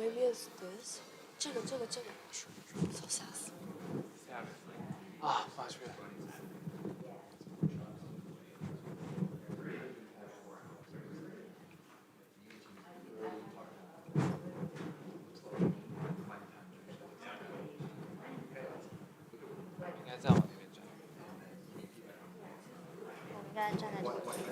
maybe it's this. 这个，操吓死我！啊，发觉。应该再往那边站。我们应该站在这个位置。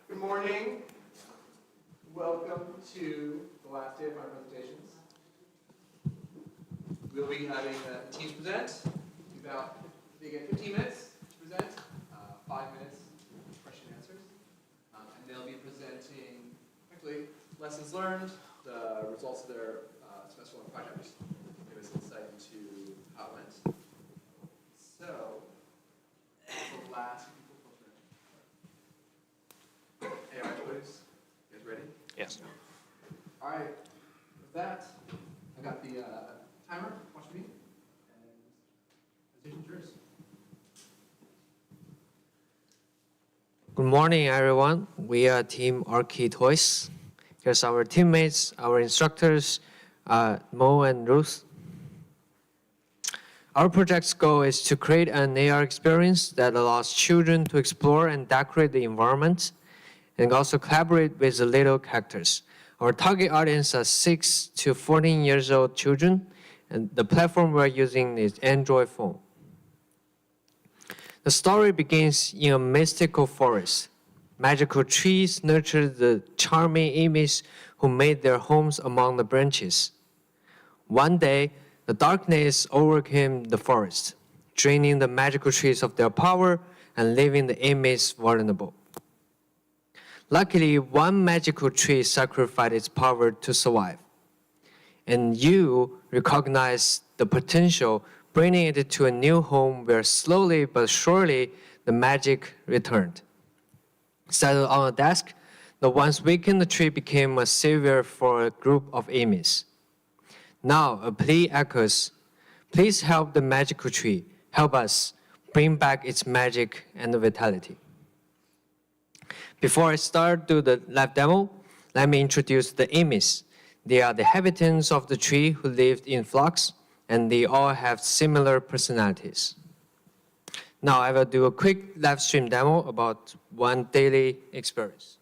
Good morning. Welcome to the last day of my presentations. We'll be having teams present. They get 15 minutes to present, 5 minutes question and answers. And they'll be presenting, quickly, lessons learned, the results of their semester 1 projects. Give us insight into how it went. So, the last Hey, all right, boys. You guys ready? Yes. All right. With that, I got the timer. Watch me. And presentation's yours. Good morning, everyone. We are Team Archie Toys. Here's our teammates, our instructors, Mo and Ruth. Our project's goal is to create an AR experience that allows children to explore and decorate the environment and also collaborate with the little characters. Our target audience are 6 to 14 years old children, and the platform we're using is Android phone. The story begins in a mystical forest. Magical trees nurture the charming Emmys who made their homes among the branches. One day, the darkness overcame the forest, draining the magical trees of their power and leaving the Emmys vulnerable. Luckily, one magical tree sacrificed its power to survive. And you recognize the potential, bringing it to a new home where slowly but surely the magic returned. Settled on a desk, the once weakened tree became a savior for a group of Emmys. Now a plea echoes, please help the magical tree, help us bring back its magic and vitality. Before I start to the live demo, let me introduce the Emmys. They are the inhabitants of the tree who lived in flocks, and they all have similar personalities. Now I will do a quick live stream demo about one daily experience.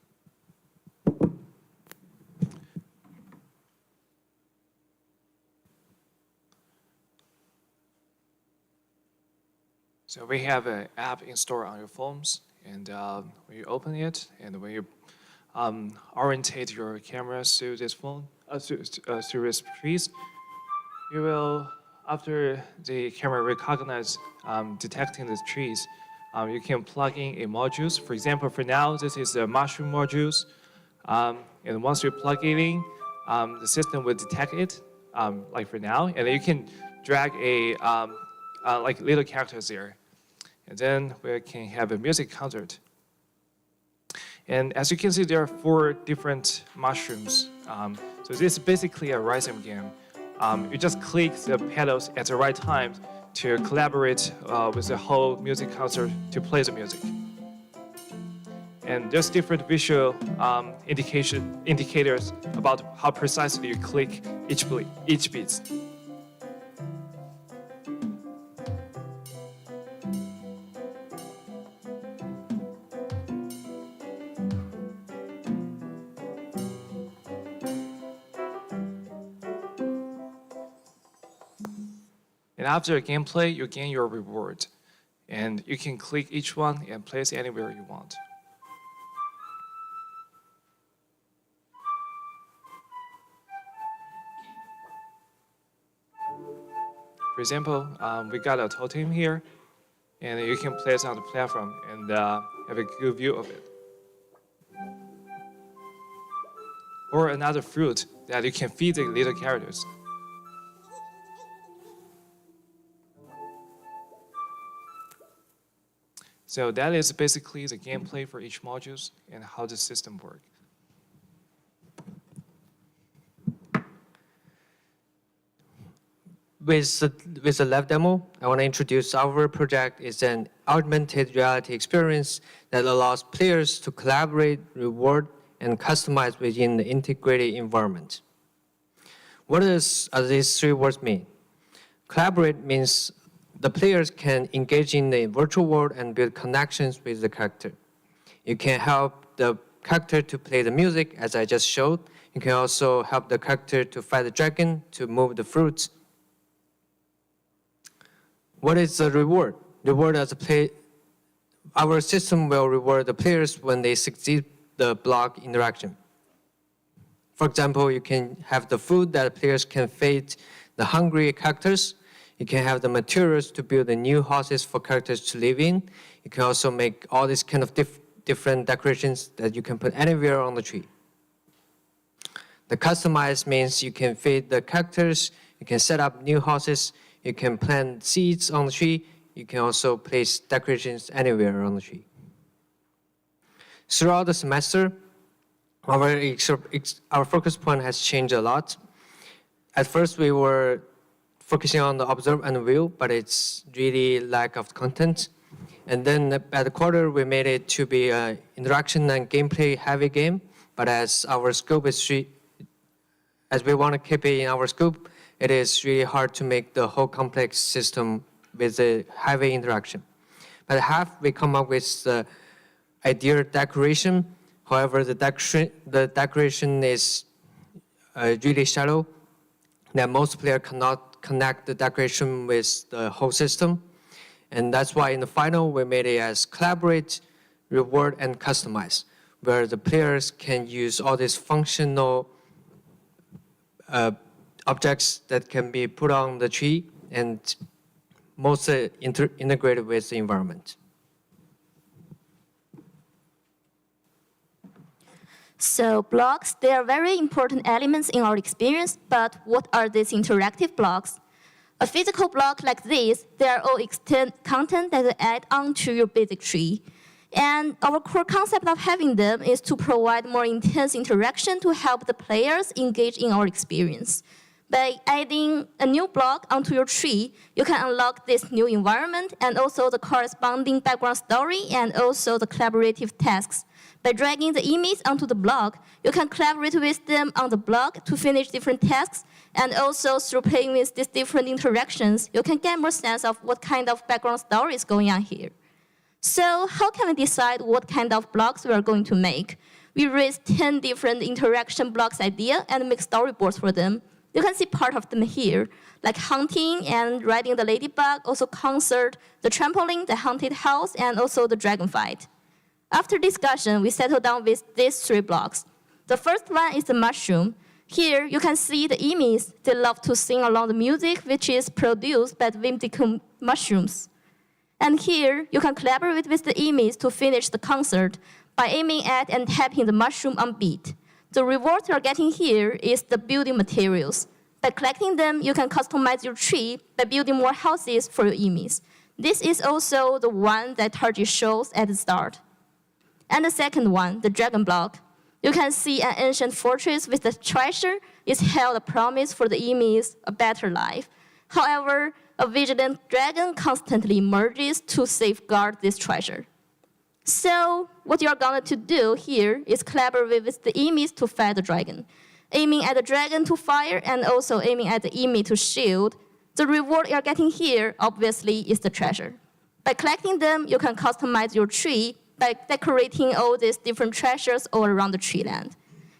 So we have an app installed on your phones, and when you open it, and when you orientate your cameras to this phone, to this trees, you will, after the camera recognize detecting the trees, you can plug in a modules. For example, for now, this is the mushroom modules, and once you plug it in, the system will detect it, like for now, and then you can drag a like little characters there. And then we can have a music concert. And as you can see, there are 4 different mushrooms. So this is basically a rhythm game. You just click the pedals at the right time to collaborate with the whole music concert to play the music. And there's different visual indicators about how precisely you click each beat. And after gameplay, you gain your reward. And you can click each one and place anywhere you want. For example, we got a totem here, and you can place on the platform and have a good view of it. or another fruit that you can feed the little characters. So that is basically the gameplay for each modules and how the system works. With the live demo, I want to introduce our project. It's an augmented reality experience that allows players to collaborate, reward, and customize within the integrated environment. What does these three words mean? Collaborate means the players can engage in the virtual world and build connections with the character. You can help the character to play the music, as I just showed. You can also help the character to fight the dragon, to move the fruits. What is the reward? Our system will reward the players when they succeed the block interaction. For example, you can have the food that players can feed the hungry characters. You can have the materials to build the new houses for characters to live in. You can also make all these kind of different decorations that you can put anywhere on the tree. The customize means you can feed the characters, you can set up new houses, you can plant seeds on the tree, you can also place decorations anywhere on the tree. Throughout the semester, our focus point has changed a lot. At first, we were focusing on the observe and view, but it's really lack of content. And then at the quarter, we made it to be an interaction and gameplay heavy game. But as our scope is, as we want to keep it in our scope, it is really hard to make the whole complex system with a heavy interaction. But half, we come up with the idea decoration. However, the decoration is really shallow, that most players cannot connect the decoration with the whole system. And that's why in the final, we made it as collaborate, reward, and customize, where the players can use all these functional objects that can be put on the tree and mostly integrated with the environment. So blocks, they are very important elements in our experience, but what are these interactive blocks? A physical block like this, they are all content that add on to your basic tree. And our core concept of having them is to provide more intense interaction to help the players engage in our experience. By adding a new block onto your tree, you can unlock this new environment and also the corresponding background story and also the collaborative tasks. By dragging the image onto the block, you can collaborate with them on the block to finish different tasks, and also through playing with these different interactions, you can get more sense of what kind of background story is going on here. So how can we decide what kind of blocks we are going to make? We raised 10 different interaction blocks idea and make storyboards for them. You can see part of them here, like hunting and riding the ladybug, also concert, the trampoline, the haunted house, and also the dragon fight. After discussion, we settled down with these 3 blocks. The first one is the mushroom. Here, you can see the emus. They love to sing along the music, which is produced by the whimsical mushrooms. And here, you can collaborate with the emus to finish the concert by aiming at and tapping the mushroom on beat. The reward you're getting here is the building materials. By collecting them, you can customize your tree by building more houses for your emus. This is also the one that Tarji shows at the start. And the second one, the dragon block. You can see an ancient fortress with the treasure is held a promise for the emus a better life. However, a vigilant dragon constantly emerges to safeguard this treasure. So what you're going to do here is collaborate with the emus to fight the dragon, aiming at the dragon to fire and also aiming at the emu to shield. The reward you're getting here, obviously, is the treasure. By collecting them, you can customize your tree by decorating all these different treasures all around the tree land.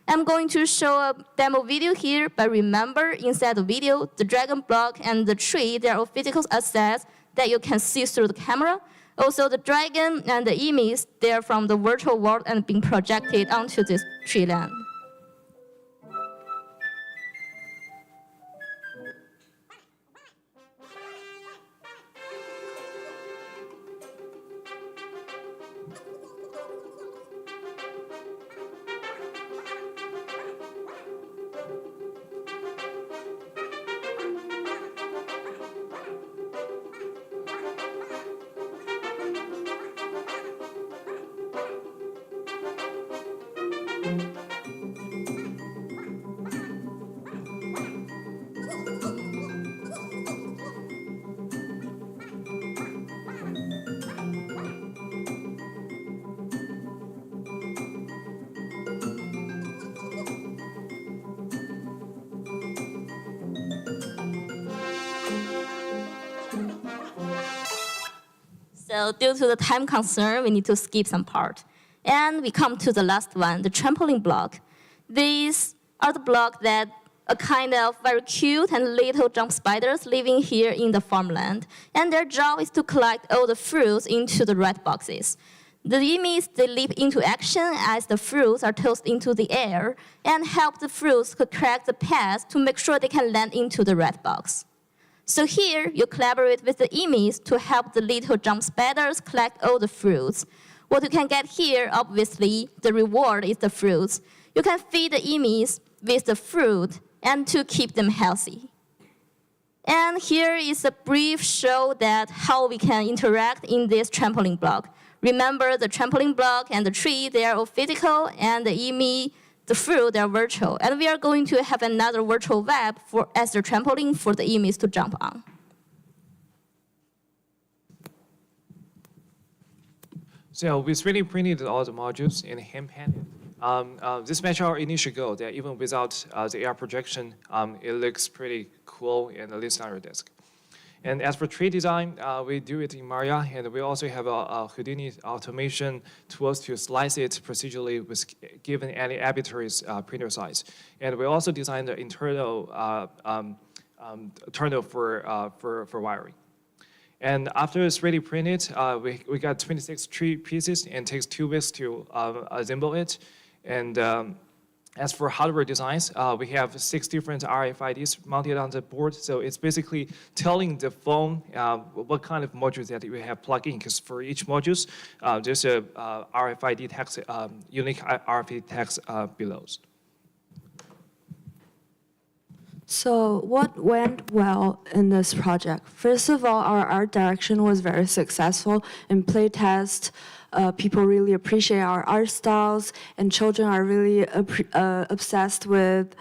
I'm going to show a demo video here, but remember, inside the video, the dragon block and the tree, they are all physical assets that you can see through the camera. Also, the dragon and the emus, they are from the virtual world and being projected onto this tree land. So due to the time concern, we need to skip some part. And we come to the last one, the trampoline block. These are the blocks that are kind of very cute and little jump spiders living here in the farmland. And their job is to collect all the fruits into the red boxes. The emis, they leap into action as the fruits are tossed into the air and help the fruits to crack the path to make sure they can land into the red box. So here, you collaborate with the emis to help the little jump spiders collect all the fruits. What you can get here, obviously, the reward is the fruits. You can feed the emis with the fruit and to keep them healthy. And here is a brief show that how we can interact in this trampoline block. Remember, the trampoline block and the tree, they are all physical, and the emi, the fruit, they are virtual. And we are going to have another virtual web as the trampoline for the emis to jump on. So we 3D printed all the modules and hand painted. This matches our initial goal that even without the AR projection, it looks pretty cool and at least on your desk. And as for tree design, we do it in Maya, and we also have a Houdini automation tools to slice it procedurally with given any arbitrary printer size. And we also designed the internal terminal for wiring. And after it's 3D printed, we got 26 tree pieces, and it takes 2 weeks to assemble it. And as for hardware designs, we have 6 different RFIDs mounted on the board. So it's basically telling the phone what kind of modules that we have plugged in, because for each modules, there's a RFID text, unique RFID text below. So what went well in this project? First of all, our art direction was very successful. In playtest, people really appreciate our art styles, and children are really obsessed with,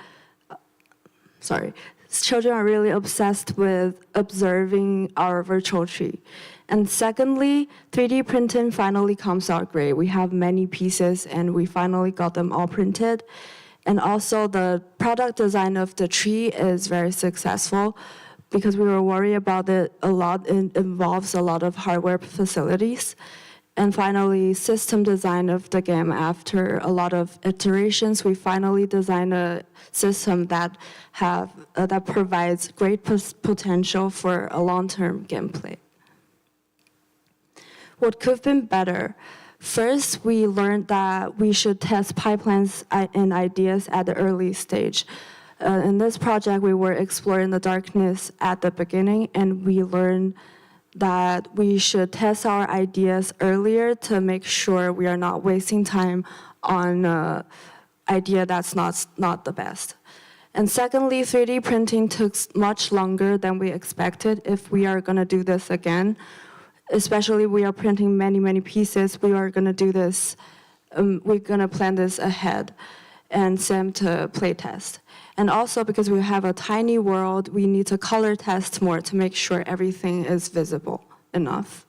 children are really obsessed with observing our virtual tree. And secondly, 3D printing finally comes out great. We have many pieces, and we finally got them all printed. And also the product design of the tree is very successful because we were worried about it a lot. It involves a lot of hardware facilities. And finally, system design of the game. After a lot of iterations, we finally designed a system that provides great potential for a long-term gameplay. What could have been better? First, we learned that we should test pipelines and ideas at the early stage. In this project, we were exploring the darkness at the beginning, and we learned that we should test our ideas earlier to make sure we are not wasting time on an idea that's not the best. And secondly, 3D printing took much longer than we expected. If we are going to do this again, especially we are printing many pieces, we are going to do this, we're going to plan this ahead and send to playtest. And also because we have a tiny world, we need to color test more to make sure everything is visible enough.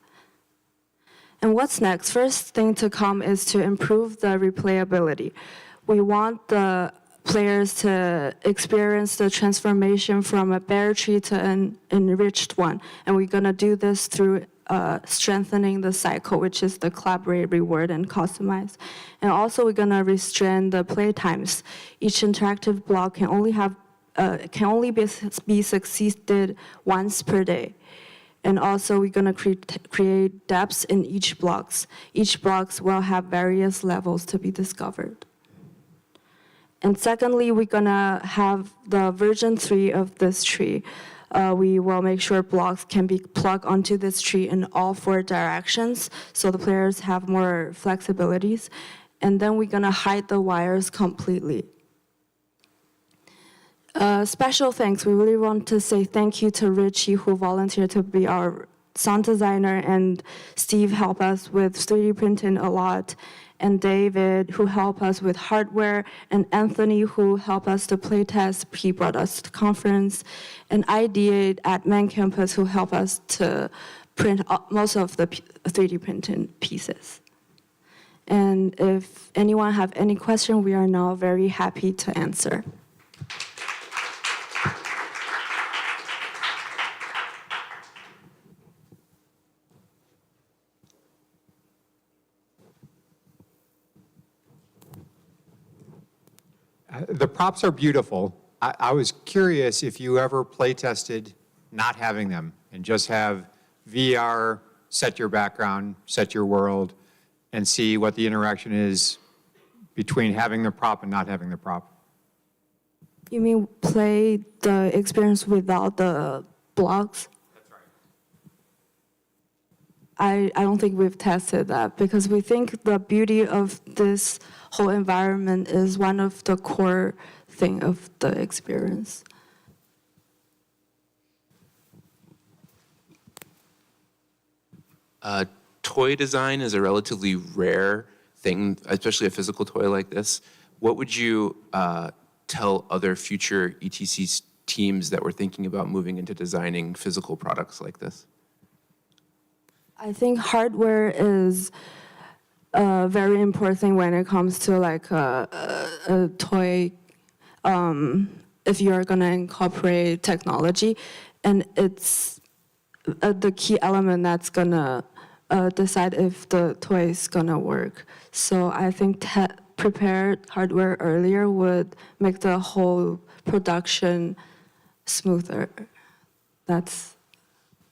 And what's next? First thing to come is to improve the replayability. We want the players to experience the transformation from a bare tree to an enriched one. And we're going to do this through strengthening the cycle, which is the collaborate, reward, and customize. And also, we're gonna restrain the play times. Each interactive block can only be succeeded once per day. And also, we're gonna create depths in each blocks. Each blocks will have various levels to be discovered. And secondly, we're gonna have the version 3 of this tree. We will make sure blocks can be plugged onto this tree in all 4 directions, so the players have more flexibilities. And then we're gonna hide the wires completely. Special thanks, we really want to say thank you to Richie, who volunteered to be our sound designer, and Steve helped us with 3D printing a lot. and David, who helped us with hardware, and Anthony, who helped us to play test. He brought us to the conference, and Ideate at main campus, who helped us to print most of the 3D printed pieces. And if anyone have any question, we are now very happy to answer. The props are beautiful. I was curious if you ever play tested not having them and just have VR, set your background, set your world, and see what the interaction is between having the prop and not having the prop. You mean play the experience without the blocks? That's right. I don't think we've tested that because we think the beauty of this whole environment is one of the core thing of the experience. Toy design is a relatively rare thing, especially a physical toy like this. What would you tell other future ETC teams that were thinking about moving into designing physical products like this? I think hardware is a very important thing when it comes to like a toy. If you're gonna incorporate technology, and it's the key element that's gonna decide if the toy is gonna work. So I think prepared hardware earlier would make the whole production smoother. That's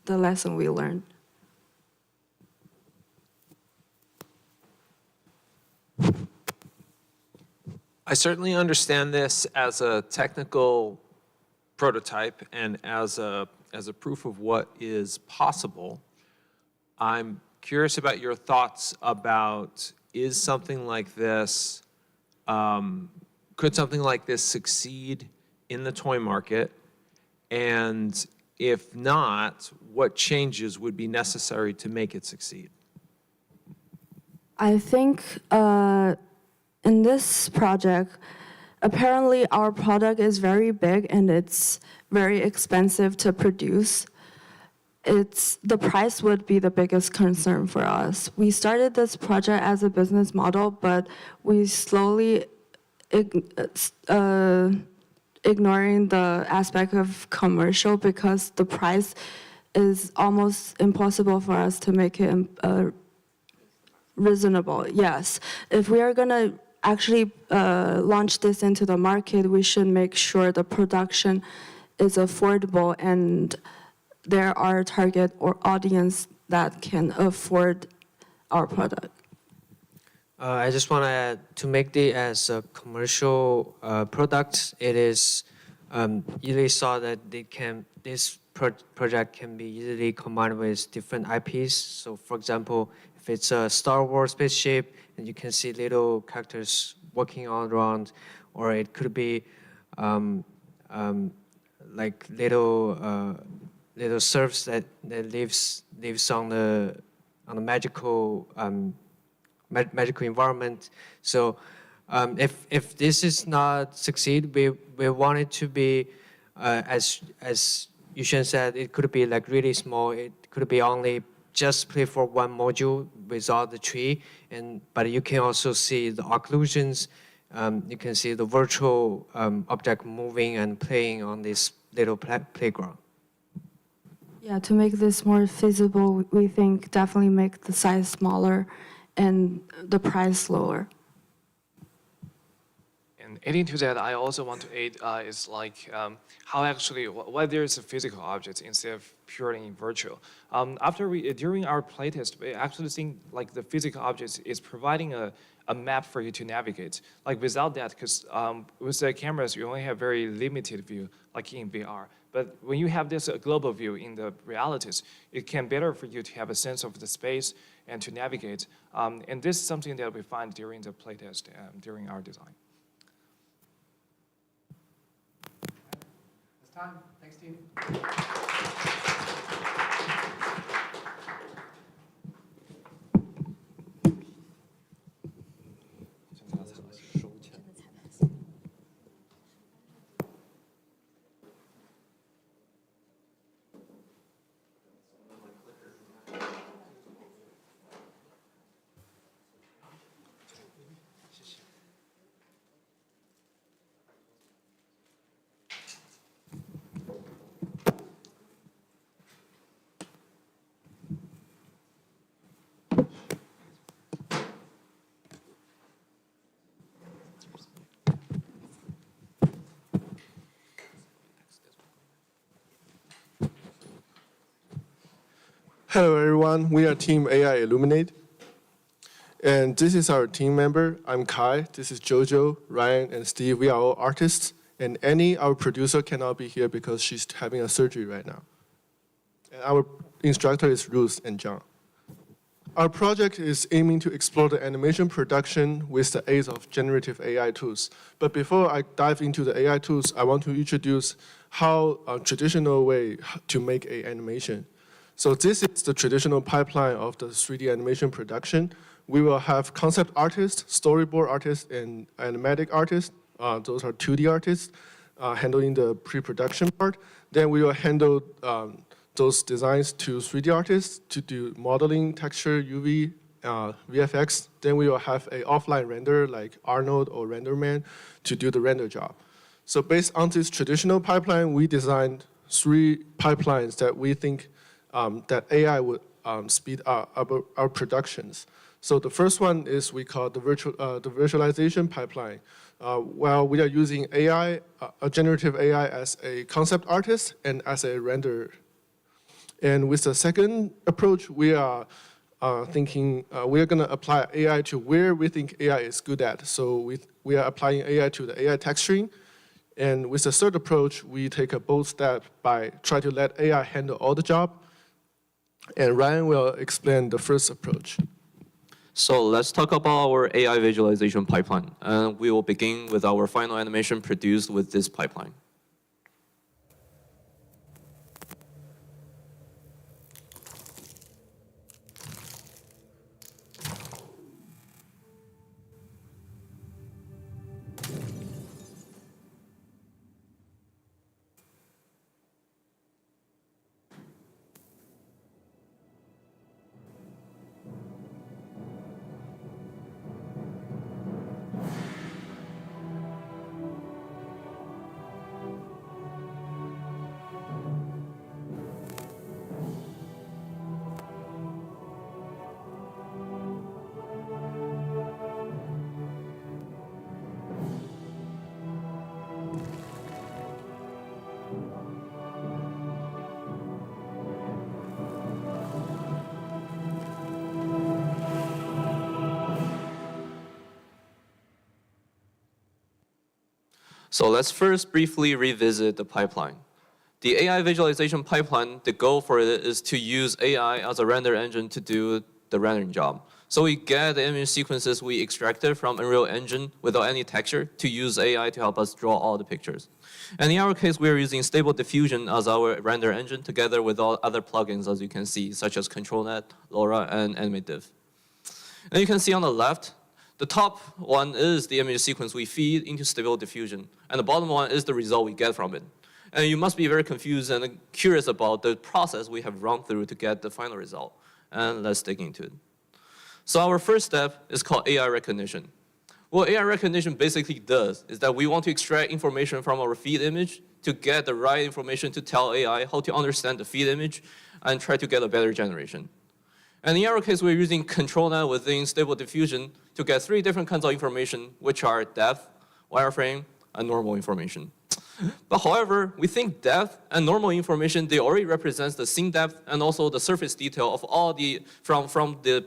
the lesson we learned. I certainly understand this as a technical prototype and as a proof of what is possible. I'm curious about your thoughts about, is something like this, could something like this succeed in the toy market? And if not, what changes would be necessary to make it succeed? I think in this project, apparently our product is very big and it's very expensive to produce. The price would be the biggest concern for us. We started this project as a business model, but we slowly ignoring the aspect of commercial because the price is almost impossible for us to make it reasonable. Yes, if we are gonna actually launch this into the market, we should make sure the production is affordable and there are target or audience that can afford our product. I just want to add, to make it as a commercial product, it is easily saw that this project can be easily combined with different IPs. So for example, if it's a Star Wars spaceship and you can see little characters walking all around, or it could be like little serfs that lives on the magical magical environment. So if this is not succeed, we want it to be as Yushen said, it could be like really small. It could be only just play for one module without the tree, but you can also see the occlusions. You can see the virtual object moving and playing on this little playground. Yeah, to make this more feasible, we think definitely make the size smaller and the price lower. And adding to that, I also want to add is like how actually why there's a physical object instead of purely virtual. During our playtest, we actually think like the physical object is providing a map for you to navigate. Like without that, because with the cameras, you only have very limited view, like in VR. But when you have this global view in the realities, it can better for you to have a sense of the space and to navigate. And this is something that we find during the playtest, during our design. It's time. Thanks, team. Hello everyone, we are Team AI Illuminate. And this is our team member. I'm Kai, this is Jojo, Ryan, and Steve. We are all artists. And Annie, our producer, cannot be here because she's having a surgery right now. And our instructor is Ruth and John. Our project is aiming to explore the animation production with the aid of generative AI tools. But before I dive into the AI tools, I want to introduce how a traditional way to make an animation. So this is the traditional pipeline of the 3D animation production. We will have concept artists, storyboard artists, and animatic artists. Those are 2D artists handling the pre-production part. Then we will handle those designs to 3D artists to do modeling, texture, UV, VFX. Then we will have an offline renderer like Arnold or RenderMan to do the render job. So based on this traditional pipeline, we designed 3 pipelines that we think that AI would speed up our productions. So the first one is we call the visualization pipeline. While we are using AI, a generative AI as a concept artist and as a renderer. And with the second approach, we are thinking we are going to apply AI to where we think AI is good at. So we are applying AI to the AI texturing. And with the third approach, we take a bold step by trying to let AI handle all the job. And Ryan will explain the first approach. So let's talk about our AI visualization pipeline. And we will begin with our final animation produced with this pipeline. So let's first briefly revisit the pipeline. The AI visualization pipeline, the goal for it is to use AI as a render engine to do the rendering job. So we get the image sequences we extracted from Unreal Engine without any texture to use AI to help us draw all the pictures. And in our case, we're using Stable Diffusion as our render engine together with all other plugins, as you can see, such as ControlNet, LoRa, and AnimateDiff. And you can see on the left, the top one is the image sequence we feed into Stable Diffusion, and the bottom one is the result we get from it. And you must be very confused and curious about the process we have run through to get the final result. And let's dig into it. So our first step is called AI recognition. What AI recognition basically does is that we want to extract information from our feed image to get the right information to tell AI how to understand the feed image and try to get a better generation. And in our case, we're using ControlNet within Stable Diffusion to get 3 different kinds of information, which are depth, wireframe, and normal information. But however, we think depth and normal information, they already represent the scene depth and also the surface detail of all the, from the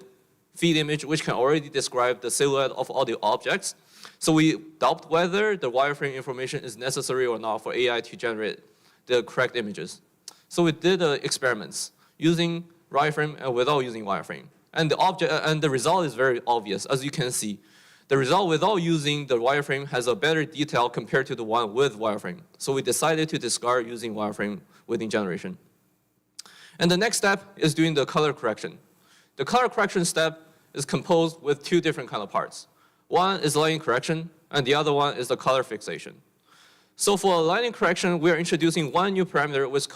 feed image, which can already describe the silhouette of all the objects. So we doubt whether the wireframe information is necessary or not for AI to generate the correct images. So we did experiments using wireframe and without using wireframe. And the result is very obvious, as you can see. The result without using the wireframe has a better detail compared to the one with wireframe. So we decided to discard using wireframe within generation. And the next step is doing the color correction. The color correction step is composed with 2 different kind of parts. One is lighting correction, and the other one is the color fixation. So for lighting correction, we are introducing one new parameter which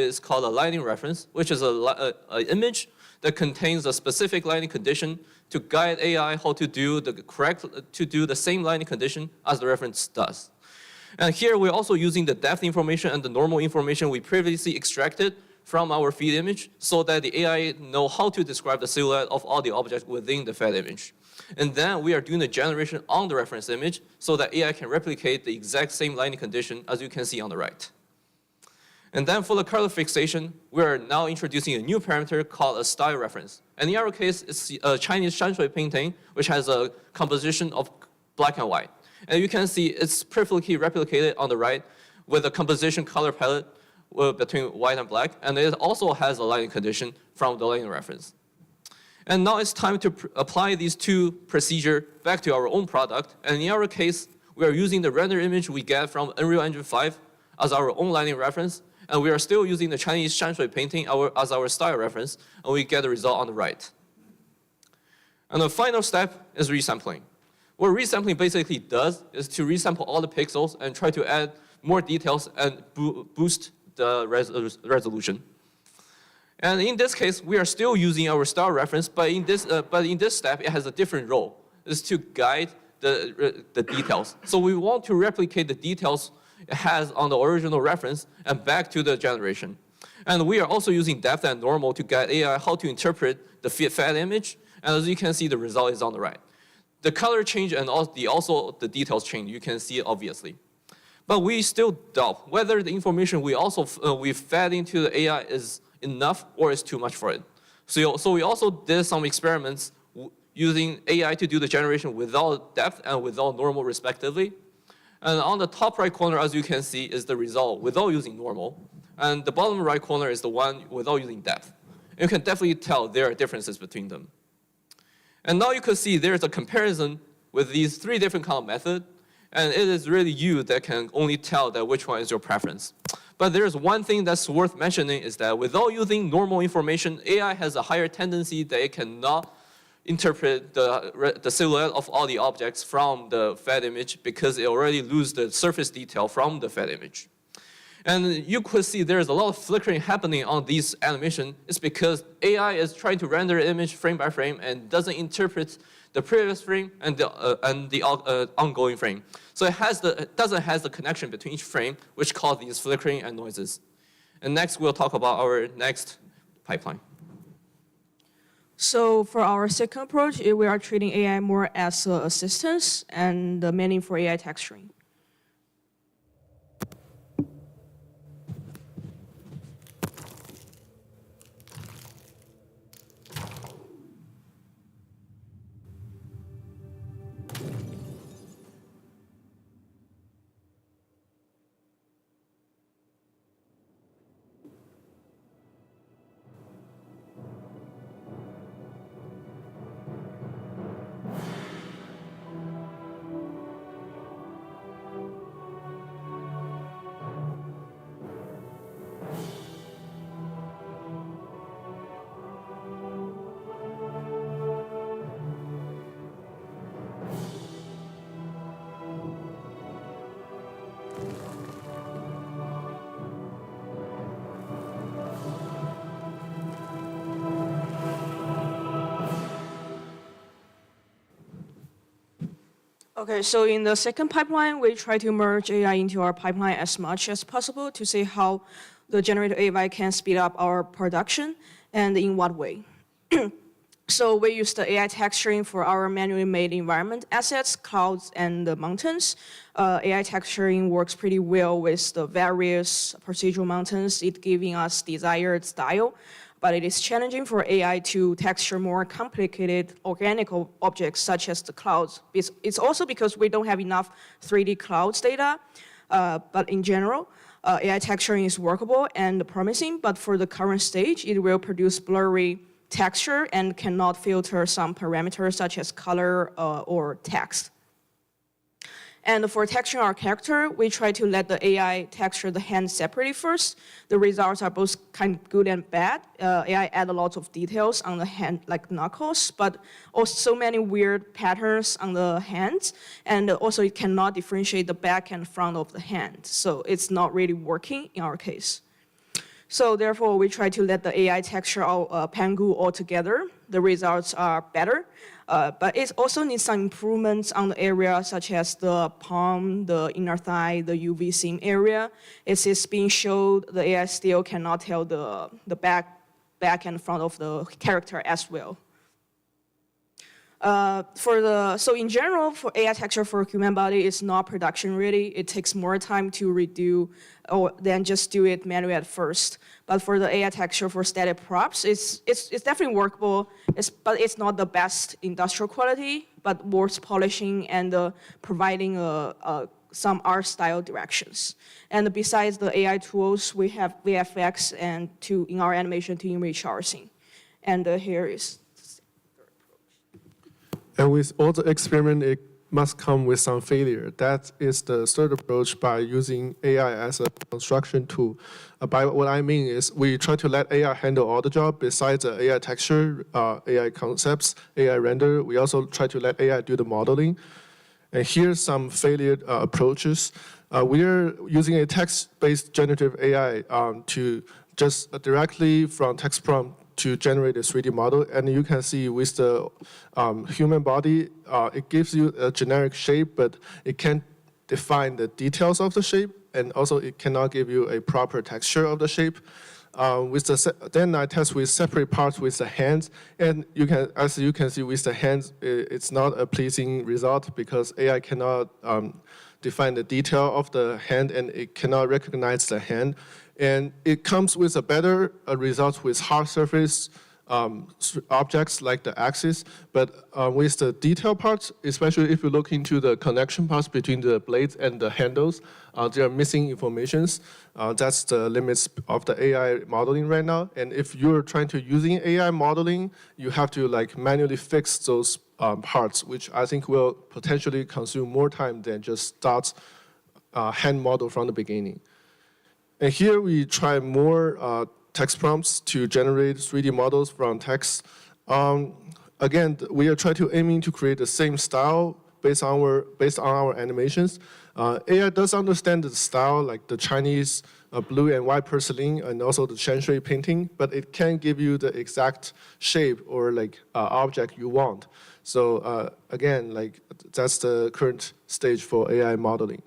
is called a lighting reference, which is an image that contains a specific lighting condition to guide AI how to do the same lighting condition as the reference does. And here we're also using the depth information and the normal information we previously extracted from our feed image so that the AI know how to describe the silhouette of all the objects within the fed image. And then we are doing the generation on the reference image so that AI can replicate the exact same lighting condition as you can see on the right. And then for the color fixation, we're now introducing a new parameter called a style reference. And in our case, it's a Chinese shanshui painting, which has a composition of black and white. And you can see it's perfectly replicated on the right with a composition color palette between white and black. And it also has a lighting condition from the lighting reference. And now it's time to apply these two procedures back to our own product. And in our case, we are using the render image we get from Unreal Engine 5 as our own lighting reference. And we are still using the Chinese shanshui painting as our style reference, and we get the result on the right. And the final step is resampling. What resampling basically does is to resample all the pixels and try to add more details and boost the resolution. And in this case, we are still using our style reference, but in this step, it has a different role. It's to guide the details. So we want to replicate the details it has on the original reference and back to the generation. And we are also using depth and normal to guide AI how to interpret the fed image. And as you can see, the result is on the right. The color change and also the details change, you can see it obviously. But we still doubt whether the information we fed into the AI is enough or is too much for it. So we also did some experiments using AI to do the generation without depth and without normal respectively. And on the top right corner, as you can see, is the result without using normal. And the bottom right corner is the one without using depth. And you can definitely tell there are differences between them. And now you can see there's a comparison with these three different kind of methods. And it is really you that can only tell that which one is your preference. But there's one thing that's worth mentioning is that without using normal information, AI has a higher tendency that it cannot interpret the silhouette of all the objects from the fed image because it already loses the surface detail from the fed image. And you could see there's a lot of flickering happening on these animation. It's because AI is trying to render an image frame by frame and doesn't interpret the previous frame and the ongoing frame. So it doesn't have the connection between each frame, which causes these flickering and noises. And next, we'll talk about our next pipeline. So for our second approach, we are treating AI more as an assistance and mainly for AI texturing. Okay, so in the second pipeline, we try to merge AI into our pipeline as much as possible to see how the generative AI can speed up our production and in what way. So we use the AI texturing for our manually made environment assets, clouds, and the mountains. AI texturing works pretty well with the various procedural mountains, it giving us desired style. But it is challenging for AI to texture more complicated organic objects such as the clouds. It's also because we don't have enough 3D clouds data, but in general, AI texturing is workable and promising, but for the current stage, it will produce blurry texture and cannot filter some parameters such as color or text. And for texturing our character, we try to let the AI texture the hand separately first. The results are both kind of good and bad. AI add a lot of details on the hand, like knuckles, but also so many weird patterns on the hands. And also it cannot differentiate the back and front of the hand. So it's not really working in our case. So therefore, we try to let the AI texture our Pangu altogether. The results are better. But it also needs some improvements on the area such as the palm, the inner thigh, the UV seam area. It is being showed the AI still cannot tell the back and front of the character as well. So in general, for AI texture for human body, it's not production ready. It takes more time to redo than just do it manually at first. But for the AI texture for static props, it's definitely workable. But it's not the best industrial quality, but worth polishing and providing some art style directions. And besides the AI tools, we have VFX and in our animation to enrich our scene. And here is. And with all the experiment, it must come with some failure. That is the third approach by using AI as a construction tool. By what I mean is we try to let AI handle all the job besides the AI texture, AI concepts, AI render. We also try to let AI do the modeling. And here's some failed approaches. We are using a text-based generative AI to just directly from text prompt to generate a 3D model. And you can see with the human body, it gives you a generic shape, but it can't define the details of the shape. And also it cannot give you a proper texture of the shape. Then I test with separate parts with the hands. And as you can see with the hands, it's not a pleasing result because AI cannot define the detail of the hand and it cannot recognize the hand. And it comes with a better result with hard surface objects like the axis, but with the detail parts, especially if you look into the connection parts between the blades and the handles, there are missing informations. That's the limits of the AI modeling right now. And if you're trying to using AI modeling, you have to like manually fix those parts, which I think will potentially consume more time than just start hand model from the beginning. And here we try more text prompts to generate 3D models from text. Again, we are trying to aiming to create the same style based on our animations. AI does understand the style, like the Chinese blue and white porcelain, and also the Shanshui painting, but it can't give you the exact shape or like object you want. So again, like that's the current stage for AI modeling.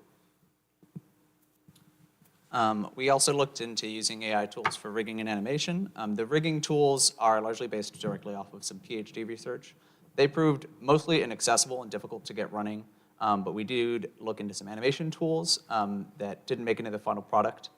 We also looked into using AI tools for rigging and animation. The rigging tools are largely based directly off of some PhD research. They proved mostly inaccessible and difficult to get running, but we did look into some animation tools that didn't make it into the final product.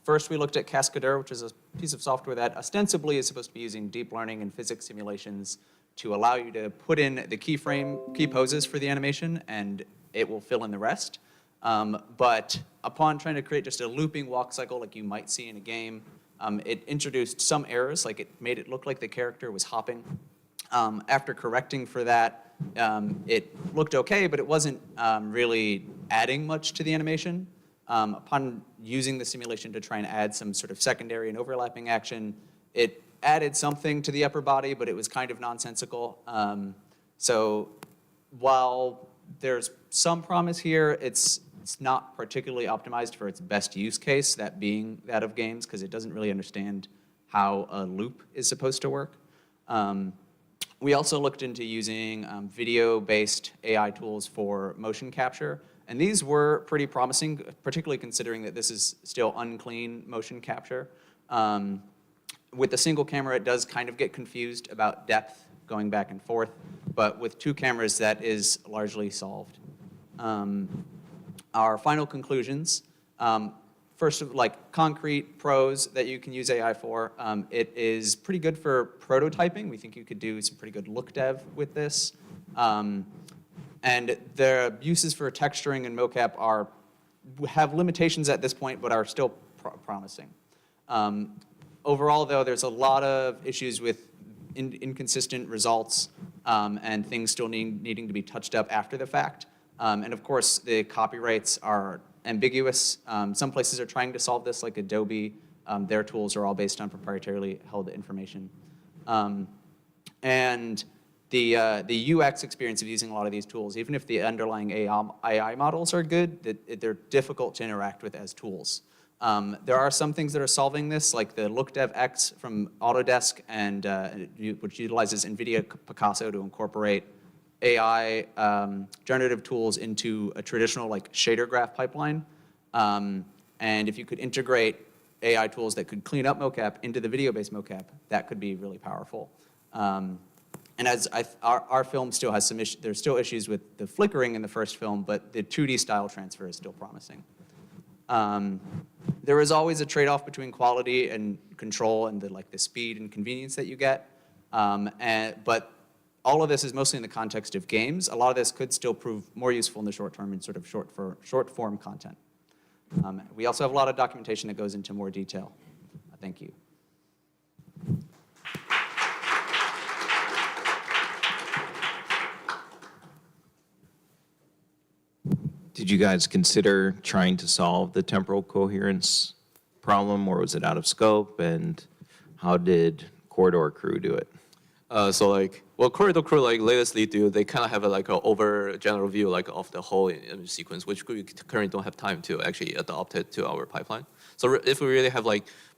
First, we looked at Cascadeur, which is a piece of software that ostensibly is supposed to be using deep learning and physics simulations to allow you to put in the key poses for the animation, and it will fill in the rest. But upon trying to create just a looping walk cycle like you might see in a game, it introduced some errors, like it made it look like the character was hopping. After correcting for that, it looked okay, but it wasn't really adding much to the animation. Upon using the simulation to try and add some sort of secondary and overlapping action, it added something to the upper body, but it was kind of nonsensical. So while there's some promise here, it's not particularly optimized for its best use case, that being that of games, because it doesn't really understand how a loop is supposed to work. We also looked into using video-based AI tools for motion capture, and these were pretty promising, particularly considering that this is still unclean motion capture. With a single camera, it does kind of get confused about depth going back and forth, but with two cameras, that is largely solved. Our final conclusions, first of like concrete pros that you can use AI for, it is pretty good for prototyping. We think you could do some pretty good look dev with this. And the uses for texturing and mocap have limitations at this point, but are still promising. Overall, though, there's a lot of issues with inconsistent results and things still needing to be touched up after the fact. And of course, the copyrights are ambiguous. Some places are trying to solve this, like Adobe. Their tools are all based on proprietarily held information. And the UX experience of using a lot of these tools, even if the underlying AI models are good, they're difficult to interact with as tools. There are some things that are solving this, like the LookDevX from Autodesk, which utilizes NVIDIA Picasso to incorporate AI generative tools into a traditional like shader graph pipeline. And if you could integrate AI tools that could clean up mocap into the video-based mocap, that could be really powerful. And as our film still has some issues, there's still issues with the flickering in the first film, but the 2D style transfer is still promising. There is always a trade-off between quality and control and the speed and convenience that you get. But all of this is mostly in the context of games. A lot of this could still prove more useful in the short term in sort of short form content. We also have a lot of documentation that goes into more detail. Thank you. Did you guys consider trying to solve the temporal coherence problem, or was it out of scope? And how did Corridor Crew do it? Corridor Crew latestly do, they kind of have a over general view of the whole image sequence, which we currently don't have time to actually adopt it to our pipeline. So if we really have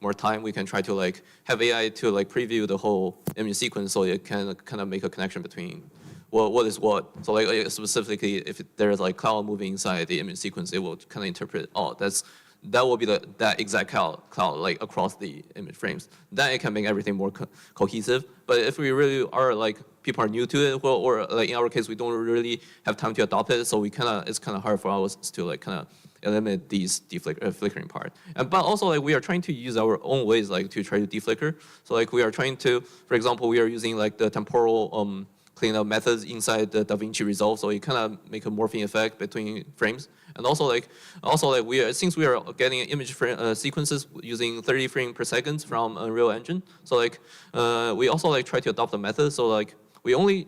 more time, we can try to have AI to preview the whole image sequence, so it can kind of make a connection between what is what. So specifically, if there's cloud moving inside the image sequence, it will kind of interpret, that will be that exact cloud across the image frames. Then it can make everything more cohesive. But if we really are people are new to it, or in our case, we don't really have time to adopt it, so it's kind of hard for us to kind of eliminate these flickering part. But also we are trying to use our own ways to try to deflicker. So we are trying to, for example, we are using the temporal cleanup methods inside the DaVinci Resolve, so you kind of make a morphing effect between frames. And also since we are getting image sequences using 30 frames per second from Unreal Engine, so we also try to adopt the method. So we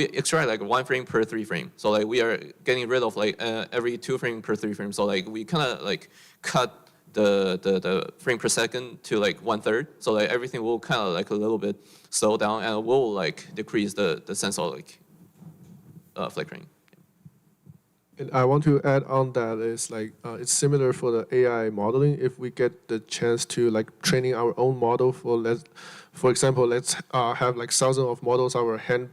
extract 1 frame per 3 frame. So we are getting rid of every 2 frames per 3 frames. So we kind of cut the frame per second to 1/3. So everything will kind of a little bit slow down, and will decrease the sense of flickering. And I want to add on that is it's similar for the AI modeling. If we get the chance to training our own model for example, let's have thousands of models, our hand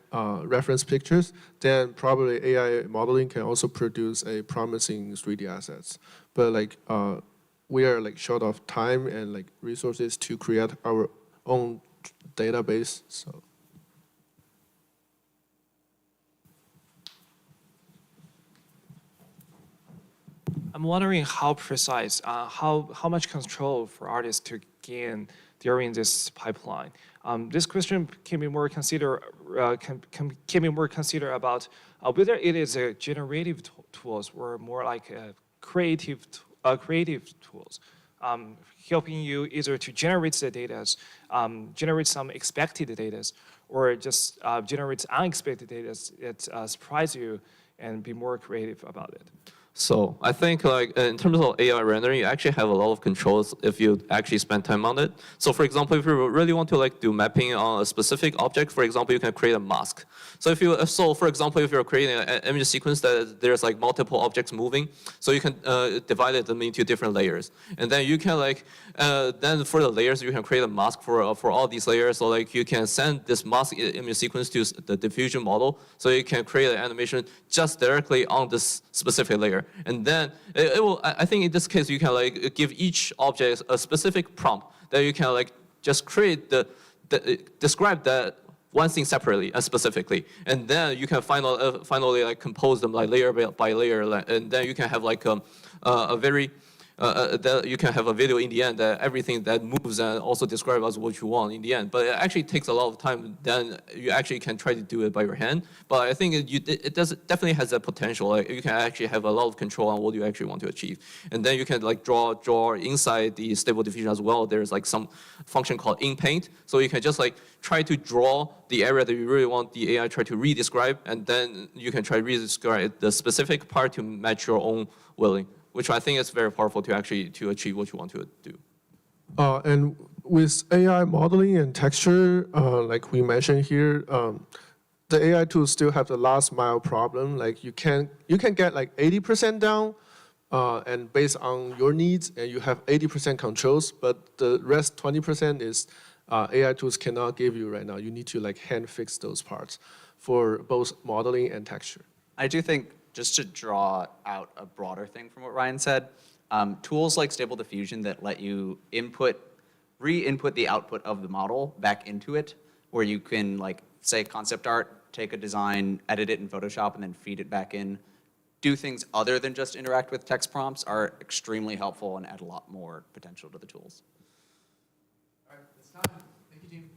reference pictures, then probably AI modeling can also produce a promising 3D assets. But we are short of time and resources to create our own database. So. I'm wondering how precise, how much control for artists to gain during this pipeline. This question can be more consider about whether it is a generative tools or more creative tools, helping you either to generate the data, generate some expected data, or just generate unexpected data that surprise you and be more creative about it. So I think in terms of AI rendering, you actually have a lot of controls if you actually spend time on it. So for example, if you really want to do mapping on a specific object, for example, you can create a mask. So for example, if you're creating an image sequence that there's multiple objects moving, so you can divide them into different layers, and then you can then for the layers you can create a mask for all these layers. So you can send this mask image sequence to the diffusion model, so you can create an animation just directly on this specific layer. And then it will. I think in this case you can give each object a specific prompt that you can just create describe that one thing separately and specifically, and then you can finally compose them layer by layer, and then you can have a very that you can have a video in the end that everything that moves and also describe as what you want in the end. But it actually takes a lot of time. Then you actually can try to do it by your hand. But I think it definitely has that potential. You can actually have a lot of control on what you actually want to achieve. And then you can draw inside the stable diffusion as well. There's some function called in-paint. So you can just try to draw the area that you really want the AI try to re-describe, and then you can try to re-describe the specific part to match your own willing, which I think is very powerful to achieve what you want to do. And with AI modeling and texture, like we mentioned here, the AI tools still have the last mile problem. You can get 80% down, and based on your needs, and you have 80% controls, but the rest 20% is AI tools cannot give you right now. You need to hand fix those parts for both modeling and texture. I do think, just to draw out a broader thing from what Ryan said, tools like Stable Diffusion that let you re-input the output of the model back into it, where you can say, concept art, take a design, edit it in Photoshop, and then feed it back in, do things other than just interact with text prompts are extremely helpful and add a lot more potential to the tools. All right, it's time. Thank you, team.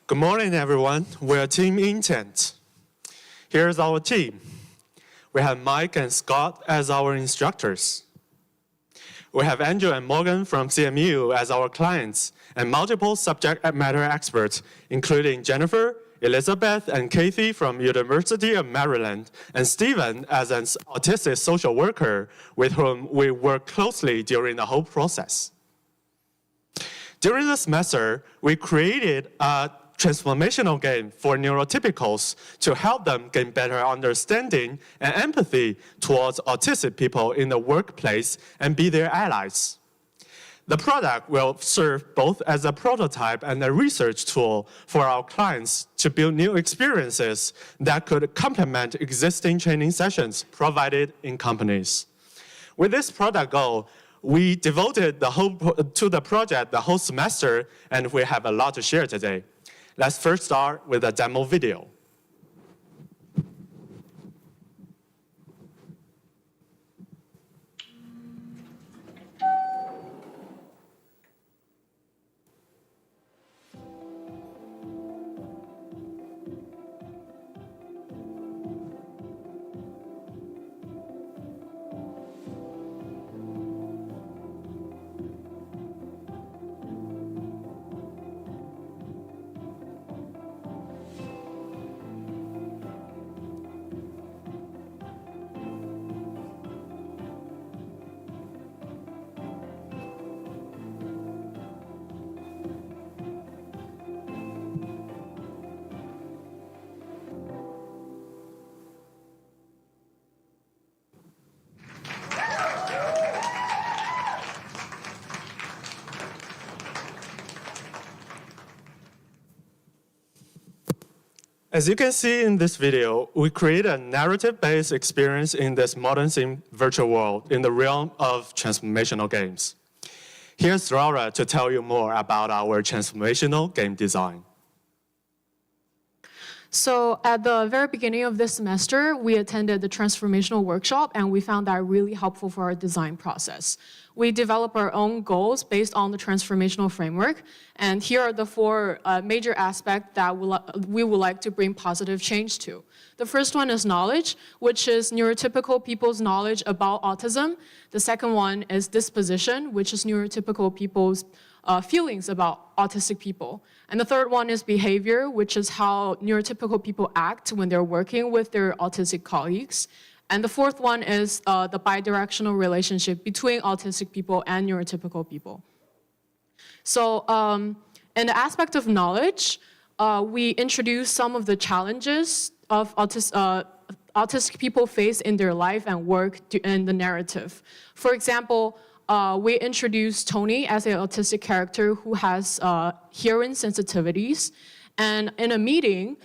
Good morning, everyone. We're Team Intent. Here's our team. We have Mike and Scott as our instructors. We have Andrew and Morgan from CMU as our clients, and multiple subject matter experts, including Jennifer, Elizabeth, and Kathy from University of Maryland, and Stephen as an autistic social worker with whom we work closely during the whole process. During the semester, we created a transformational game for neurotypicals to help them gain better understanding and empathy towards autistic people in the workplace and be their allies. The product will serve both as a prototype and a research tool for our clients to build new experiences that could complement existing training sessions provided in companies. With this product goal, we devoted to the project the whole semester, and we have a lot to share today. Let's first start with a demo video. As you can see in this video, we create a narrative-based experience in this modern sim virtual world in the realm of transformational games. Here's Laura to tell you more about our transformational game design. So at the very beginning of this semester, we attended the transformational workshop, and we found that really helpful for our design process. We develop our own goals based on the transformational framework, and here are the four major aspects that we would like to bring positive change to. The first one is knowledge, which is neurotypical people's knowledge about autism. The second one is disposition, which is neurotypical people's feelings about autistic people. And the third one is behavior, which is how neurotypical people act when they're working with their autistic colleagues. And the fourth one is the bidirectional relationship between autistic people and neurotypical people. So in the aspect of knowledge, we introduce some of the challenges of autistic people face in their life and work in the narrative. For example, we introduced Tony as an autistic character who has hearing sensitivities. And in a meeting,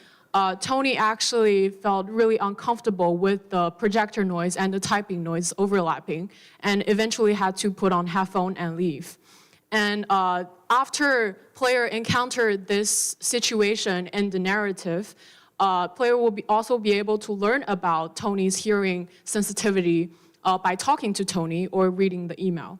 Tony actually felt really uncomfortable with the projector noise and the typing noise overlapping, and eventually had to put on headphone and leave. And after player encountered this situation in the narrative, player will also be able to learn about Tony's hearing sensitivity by talking to Tony or reading the email.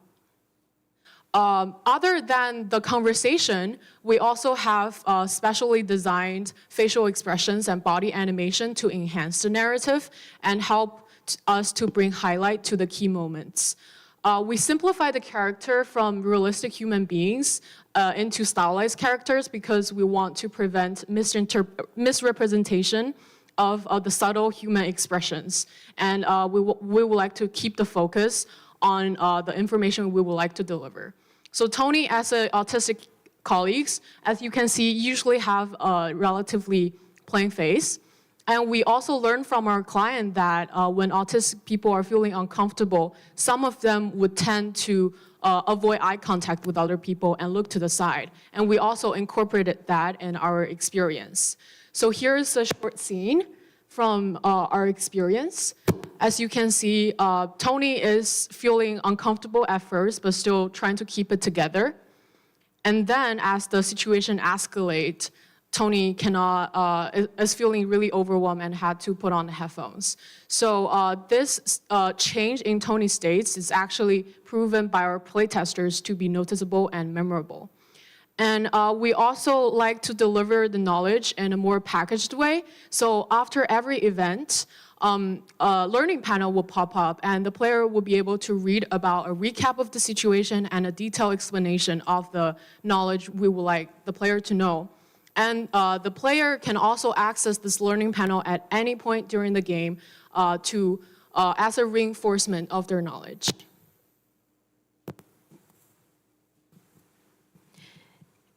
Other than the conversation, we also have specially designed facial expressions and body animation to enhance the narrative and help us to bring highlight to the key moments. We simplify the character from realistic human beings into stylized characters because we want to prevent misrepresentation of the subtle human expressions. And we would like to keep the focus on the information we would like to deliver. So Tony, as an autistic colleagues, as you can see, usually have a relatively plain face. And we also learn from our client that when autistic people are feeling uncomfortable, some of them would tend to avoid eye contact with other people and look to the side. And we also incorporated that in our experience. So here's a short scene from our experience. As you can see, Tony is feeling uncomfortable at first, but still trying to keep it together. And then as the situation escalates, Tony is feeling really overwhelmed and had to put on the headphones. So this change in Tony's states is actually proven by our playtesters to be noticeable and memorable. And we also like to deliver the knowledge in a more packaged way. So after every event, a learning panel will pop up and the player will be able to read about a recap of the situation and a detailed explanation of the knowledge we would like the player to know. And the player can also access this learning panel at any point during the game as a reinforcement of their knowledge.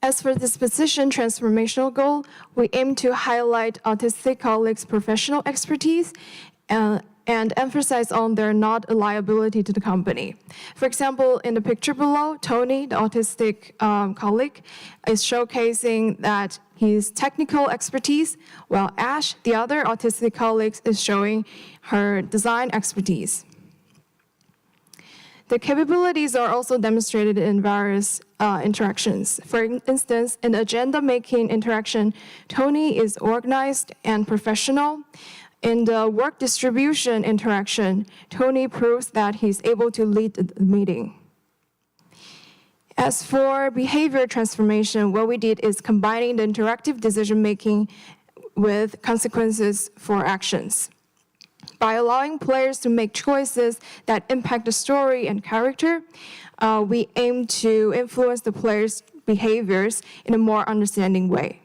As for this position transformational goal, we aim to highlight autistic colleagues' professional expertise and emphasize on their not a liability to the company. For example, in the picture below, Tony, the autistic colleague, is showcasing that his technical expertise, while Ash, the other autistic colleague, is showing her design expertise. The capabilities are also demonstrated in various interactions. For instance, in agenda-making interaction, Tony is organized and professional. In the work distribution interaction, Tony proves that he's able to lead the meeting. As for behavior transformation, what we did is combining the interactive decision-making with consequences for actions. By allowing players to make choices that impact the story and character, we aim to influence the players' behaviors in a more understanding way.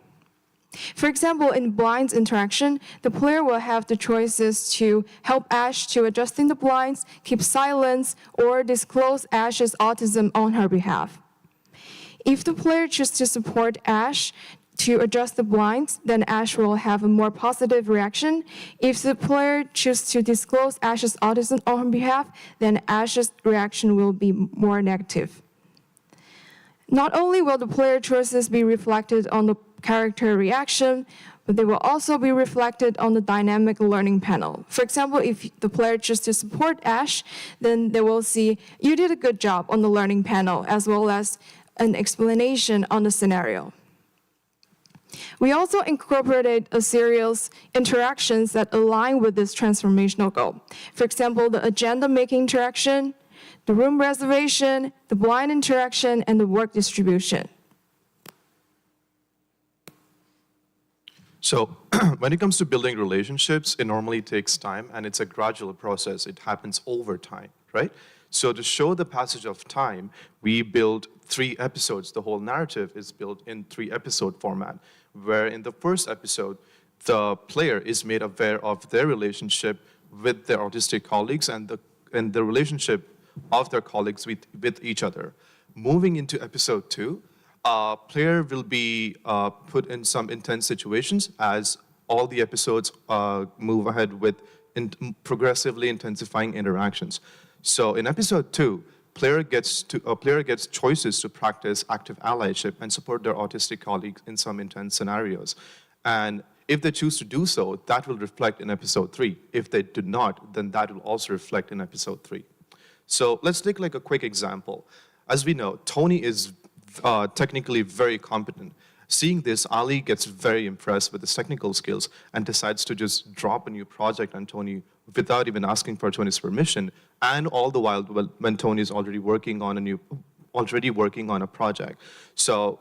For example, in blinds interaction, the player will have the choices to help Ash to adjusting the blinds, keep silence, or disclose Ash's autism on her behalf. If the player chooses to support Ash to adjust the blinds, then Ash will have a more positive reaction. If the player chooses to disclose Ash's autism on her behalf, then Ash's reaction will be more negative. Not only will the player choices be reflected on the character reaction, but they will also be reflected on the dynamic learning panel. For example, if the player chooses to support Ash, then they will see, you did a good job on the learning panel, as well as an explanation on the scenario. We also incorporated a series of interactions that align with this transformational goal. For example, the agenda-making interaction, the room reservation, the blind interaction, and the work distribution. So when it comes to building relationships, it normally takes time, and it's a gradual process. It happens over time, right? So to show the passage of time, we build 3 episodes. The whole narrative is built in 3-episode format, where in the first episode, the player is made aware of their relationship with their autistic colleagues and the relationship of their colleagues with each other. Moving into episode 2, player will be put in some intense situations as all the episodes move ahead with progressively intensifying interactions. So in episode 2, player gets choices to practice active allyship and support their autistic colleagues in some intense scenarios. And if they choose to do so, that will reflect in episode 3. If they do not, then that will also reflect in episode 3. So let's take like a quick example. As we know, Tony is technically very competent. Seeing this, Ali gets very impressed with his technical skills and decides to just drop a new project on Tony without even asking for Tony's permission, and all the while when Tony is already working on a project. So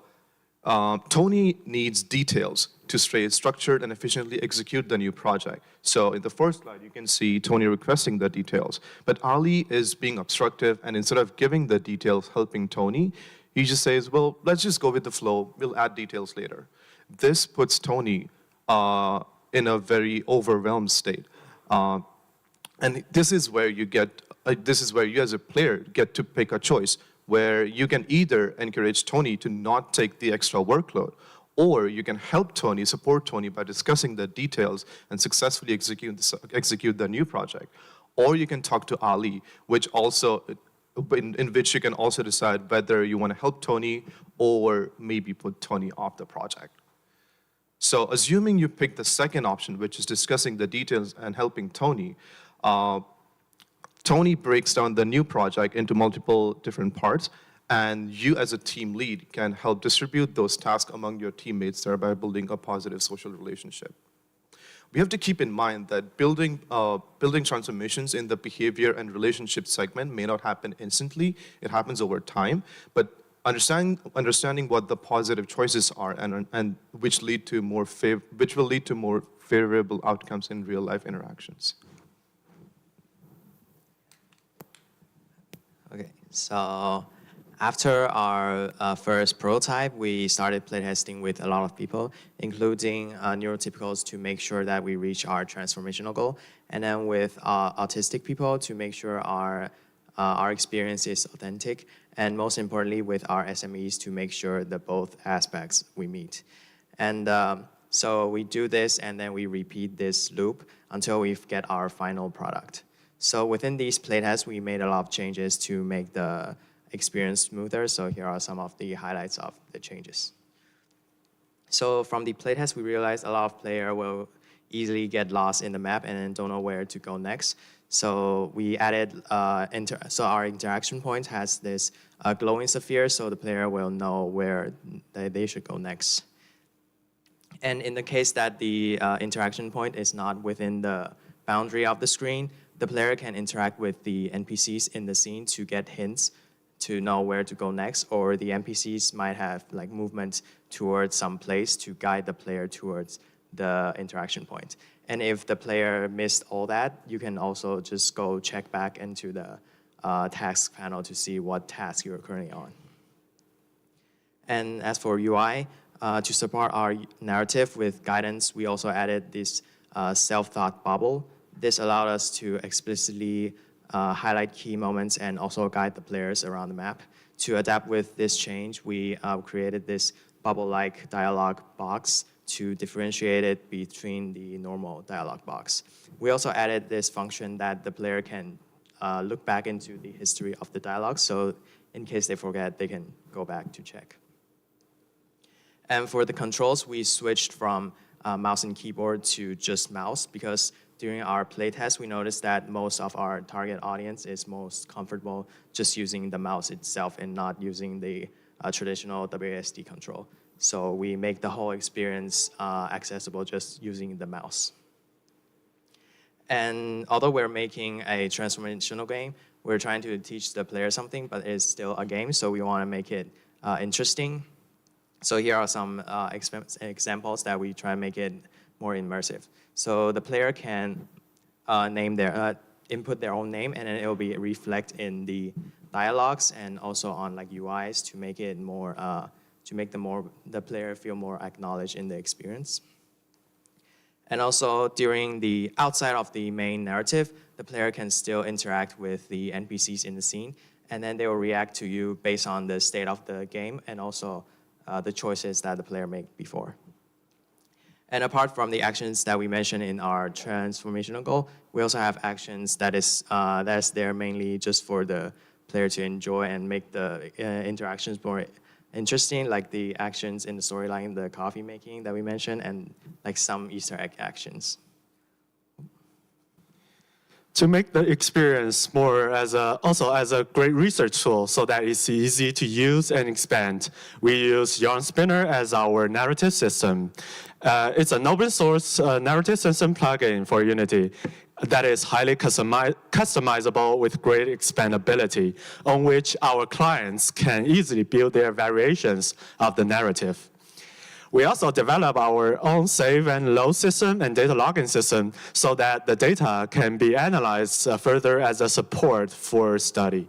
Tony needs details to stay structured and efficiently execute the new project. So in the first slide, you can see Tony requesting the details. But Ali is being obstructive, and instead of giving the details, helping Tony, he just says, well, let's just go with the flow. We'll add details later. This puts Tony in a very overwhelmed state. And this is where you as a player get to pick a choice, where you can either encourage Tony to not take the extra workload, or you can help Tony, support Tony by discussing the details and successfully execute the new project. Or you can talk to Ali, which also, in which you can also decide whether you want to help Tony or maybe put Tony off the project. So assuming you pick the second option, which is discussing the details and helping Tony, Tony breaks down the new project into multiple different parts, and you as a team lead can help distribute those tasks among your teammates, thereby building a positive social relationship. We have to keep in mind that building transformations in the behavior and relationship segment may not happen instantly. It happens over time, but understanding what the positive choices are and which will lead to more favorable outcomes in real life interactions. Okay, so after our first prototype, we started playtesting with a lot of people, including neurotypicals to make sure that we reach our transformational goal, and then with autistic people to make sure our experience is authentic, and most importantly with our SMEs to make sure that both aspects we meet. And so we do this and then we repeat this loop until we get our final product. So within these playtests, we made a lot of changes to make the experience smoother. So here are some of the highlights of the changes. So from the playtest, we realized a lot of players will easily get lost in the map and then don't know where to go next. So we added, so our interaction point has this glowing sphere, so the player will know where they should go next. And in the case that the interaction point is not within the boundary of the screen, the player can interact with the NPCs in the scene to get hints to know where to go next, or the NPCs might have like movement towards some place to guide the player towards the interaction point. And if the player missed all that, you can also just go check back into the task panel to see what task you're currently on. And as for UI, to support our narrative with guidance, we also added this self-thought bubble. This allowed us to explicitly highlight key moments and also guide the players around the map. To adapt with this change, we created this bubble-like dialogue box to differentiate it between the normal dialogue box. We also added this function that the player can look back into the history of the dialogue, so in case they forget, they can go back to check. And for the controls, we switched from mouse and keyboard to just mouse, because during our playtest, we noticed that most of our target audience is most comfortable just using the mouse itself and not using the traditional WASD control. So we make the whole experience accessible just using the mouse. And although we're making a transformational game, we're trying to teach the player something, but it's still a game, so we want to make it interesting. So here are some examples that we try to make it more immersive. So the player can input their own name, and then it will be reflected in the dialogues and also on like UIs to make it more, the player feel more acknowledged in the experience. And also during the outside of the main narrative, the player can still interact with the NPCs in the scene, and then they will react to you based on the state of the game and also the choices that the player made before. And apart from the actions that we mentioned in our transformational goal, we also have actions that's there mainly just for the player to enjoy and make the interactions more interesting, like the actions in the storyline, the coffee making that we mentioned, and like some Easter egg actions. To make the experience more also as a great research tool so that it's easy to use and expand, we use Yarn Spinner as our narrative system. It's an open source narrative system plugin for Unity. that is highly customizable with great expandability, on which our clients can easily build their variations of the narrative. We also develop our own save and load system and data logging system so that the data can be analyzed further as a support for study.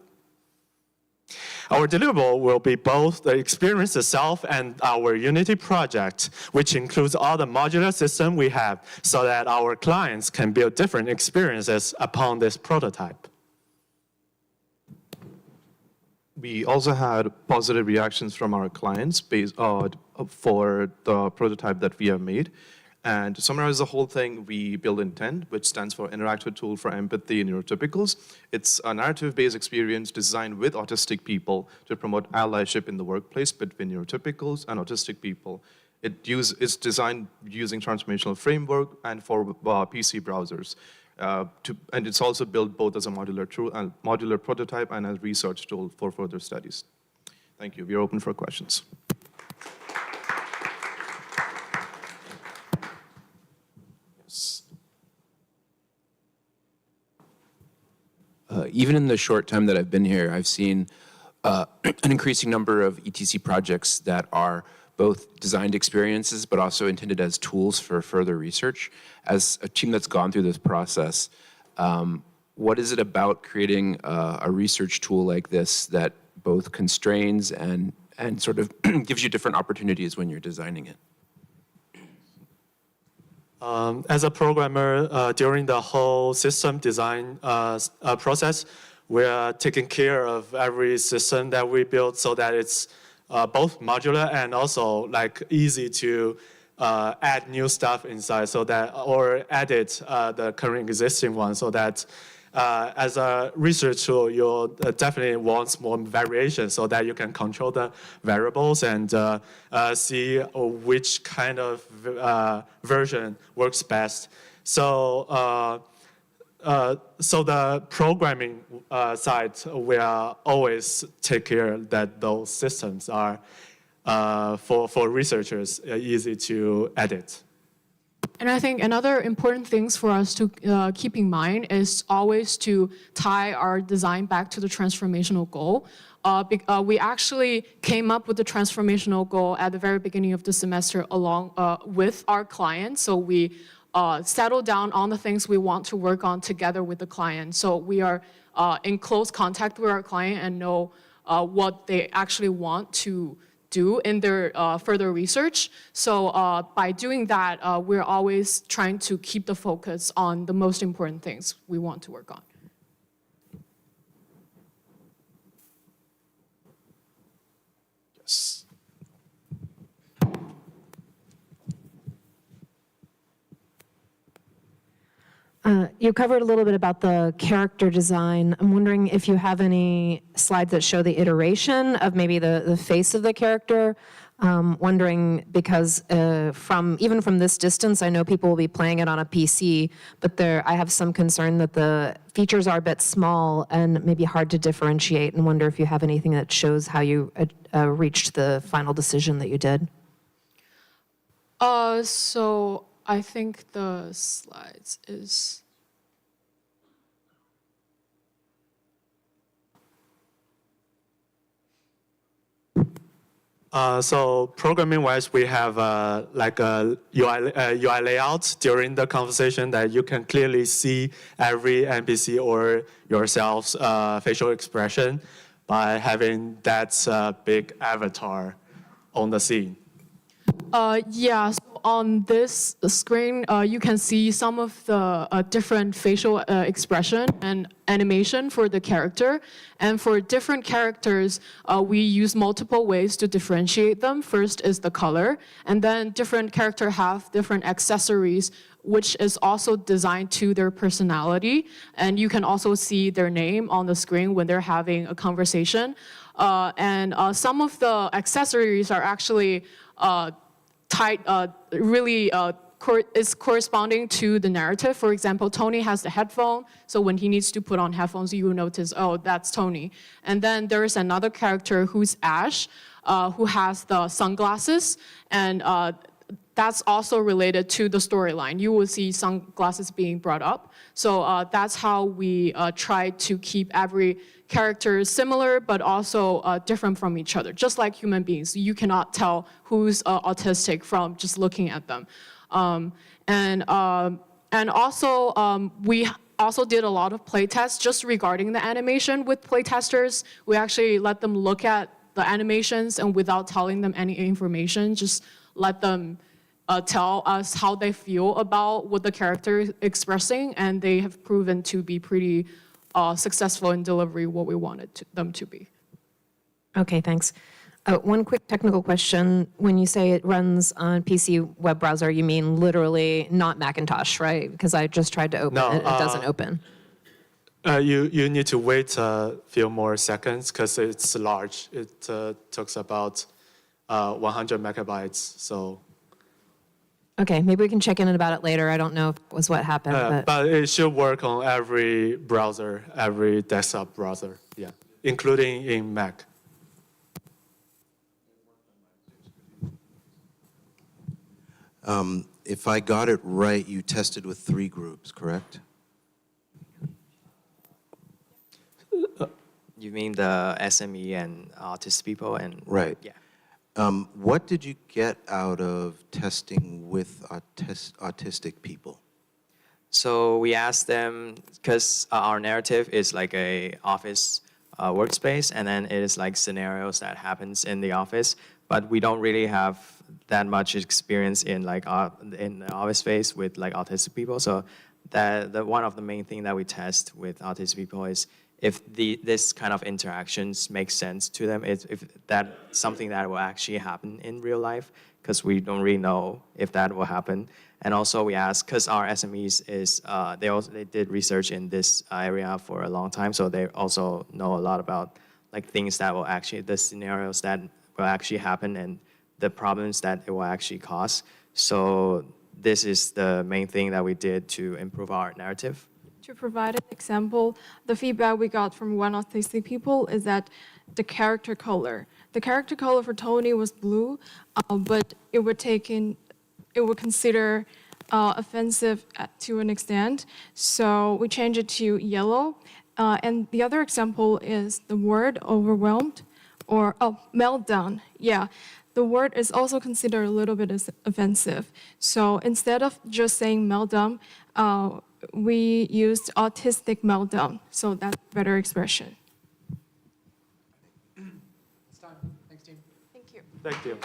Our deliverable will be both the experience itself and our Unity project, which includes all the modular system we have so that our clients can build different experiences upon this prototype. We also had positive reactions from our clients based for the prototype that we have made. And to summarize the whole thing, we built Intent, which stands for Interactive Tool for Empathy in Neurotypicals. It's a narrative-based experience designed with autistic people to promote allyship in the workplace between neurotypicals and autistic people. It's designed using transformational framework and for PC browsers. And it's also built both as a modular prototype and as a research tool for further studies. Thank you. We are open for questions. Even in the short time that I've been here, I've seen an increasing number of ETC projects that are both designed experiences, but also intended as tools for further research. As a team that's gone through this process, what is it about creating a research tool like this that both constrains and sort of gives you different opportunities when you're designing it? As a programmer, during the whole system design process, we are taking care of every system that we build so that it's both modular and also like easy to add new stuff inside, so that or edit the current existing one, so that as a research tool, you'll definitely want more variation so that you can control the variables and see which kind of version works best. So, so the programming side, we are always take care that those systems are for researchers easy to edit. And I think another important things for us to keep in mind is always to tie our design back to the transformational goal. We actually came up with the transformational goal at the very beginning of the semester along with our clients. So we settled down on the things we want to work on together with the client. So we are in close contact with our client and know what they actually want to do in their further research. So by doing that, we're always trying to keep the focus on the most important things we want to work on. Yes. You covered a little bit about the character design. I'm wondering if you have any slides that show the iteration of maybe the face of the character. Wondering because even from this distance, I know people will be playing it on a PC, but I have some concern that the features are a bit small and maybe hard to differentiate, and wonder if you have anything that shows how you reached the final decision that you did. So I think the slides is... So programming-wise, we have like a UI layout during the conversation that you can clearly see every NPC or yourself's facial expression by having that big avatar on the scene. Yeah, so on this screen, you can see some of the different facial expression and animation for the character. And for different characters, we use multiple ways to differentiate them. First is the color, and then different characters have different accessories, which is also designed to their personality. And you can also see their name on the screen when they're having a conversation. And some of the accessories are actually is corresponding to the narrative. For example, Tony has the headphone, so when he needs to put on headphones, you will notice, oh, that's Tony. And then there is another character who's Ash, who has the sunglasses, and that's also related to the storyline. You will see sunglasses being brought up. So that's how we try to keep every character similar, but also different from each other. Just like human beings, you cannot tell who's autistic from just looking at them. And also, we also did a lot of play tests just regarding the animation with playtesters. We actually let them look at the animations and without telling them any information, just let them tell us how they feel about what the character is expressing, and they have proven to be pretty successful in delivering what we wanted them to be. Okay, thanks. One quick technical question. When you say it runs on PC web browser, you mean literally not Macintosh, right? Because I just tried to open it, it doesn't open. You need to wait a few more seconds because it's large. It took about 100 megabytes, so. Okay, maybe we can check in about it later. I don't know if it was what happened. But it should work on every browser, every desktop browser, yeah, including in Mac. If I got it right, you tested with 3 groups, correct? You mean the SME and autistic people and Right. Yeah. What did you get out of testing with autistic people? So we asked them, because our narrative is like a office workspace, and then it is like scenarios that happens in the office, but we don't really have that much experience in like in the office space with like autistic people. So the one of the main thing that we test with autistic people is if this kind of interactions make sense to them, if that's something that will actually happen in real life, because we don't really know if that will happen. And also we ask, because our SMEs is, they did research in this area for a long time, so they also know a lot about like things that will actually, the scenarios that will actually happen and the problems that it will actually cause. So this is the main thing that we did to improve our narrative. To provide an example, the feedback we got from one autistic people is that the character color for Tony was blue, but it would consider offensive to an extent. So we changed it to yellow. And the other example is the word overwhelmed or meltdown. Yeah. The word is also considered a little bit offensive. So instead of just saying meltdown, we used autistic meltdown. So that's better expression. It's time. Thanks, team. Thank you. Thank you.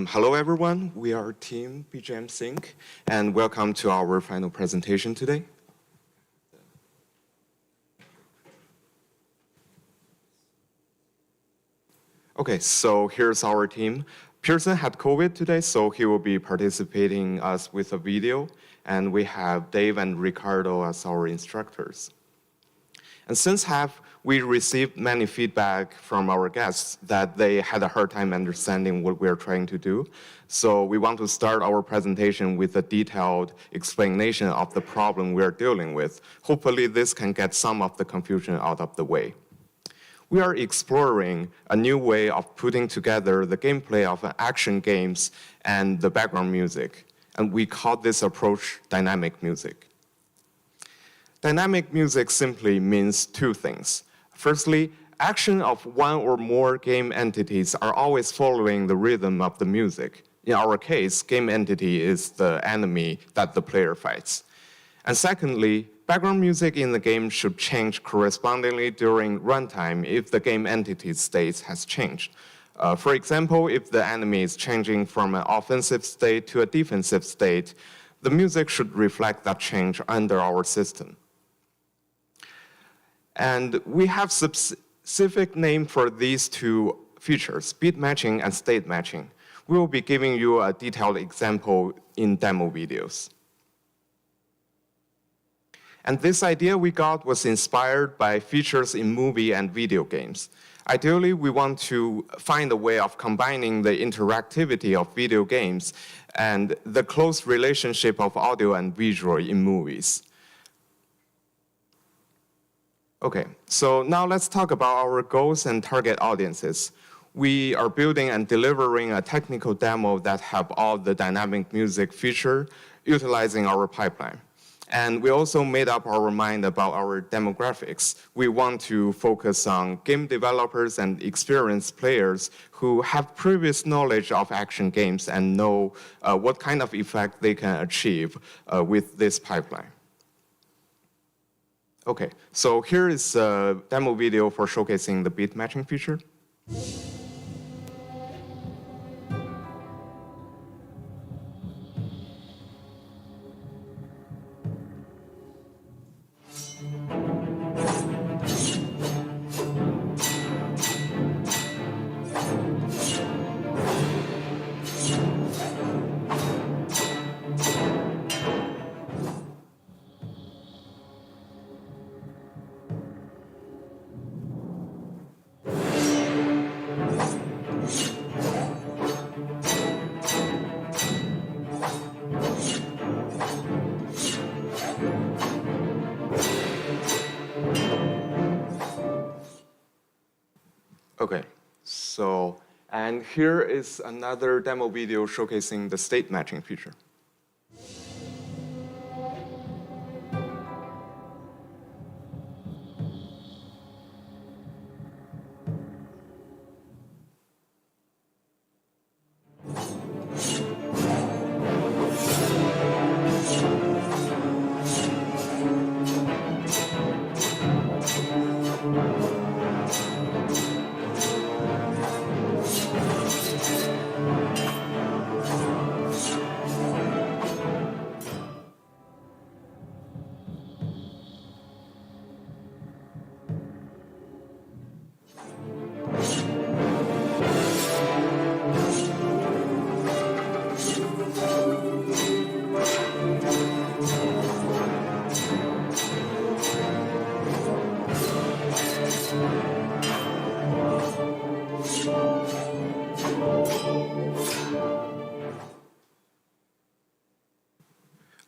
Hello everyone, we are Team BGM Sync, and welcome to our final presentation today. Okay, so here's our team. Pearson had COVID today, so he will be participating us with a video, and we have Dave and Ricardo as our instructors. And since we received many feedback from our guests that they had a hard time understanding what we're trying to do. So we want to start our presentation with a detailed explanation of the problem we're dealing with. Hopefully this can get some of the confusion out of the way. We are exploring a new way of putting together the gameplay of action games and the background music. And we call this approach dynamic music. Dynamic music simply means 2 things. Firstly, action of one or more game entities are always following the rhythm of the music. In our case, game entity is the enemy that the player fights. And secondly, background music in the game should change correspondingly during runtime if the game entity's state has changed. For example, if the enemy is changing from an offensive state to a defensive state, the music should reflect that change under our system. And we have specific name for these two features, beat matching and state matching. We will be giving you a detailed example in demo videos. And this idea we got was inspired by features in movie and video games. Ideally, we want to find a way of combining the interactivity of video games and the close relationship of audio and visual in movies. Okay, so now let's talk about our goals and target audiences. We are building and delivering a technical demo that have all the dynamic music feature utilizing our pipeline. And we also made up our mind about our demographics. We want to focus on game developers and experienced players who have previous knowledge of action games and know what kind of effect they can achieve with this pipeline. Okay, so here is a demo video for showcasing the beat matching feature. Okay, so, and here is another demo video showcasing the state matching feature.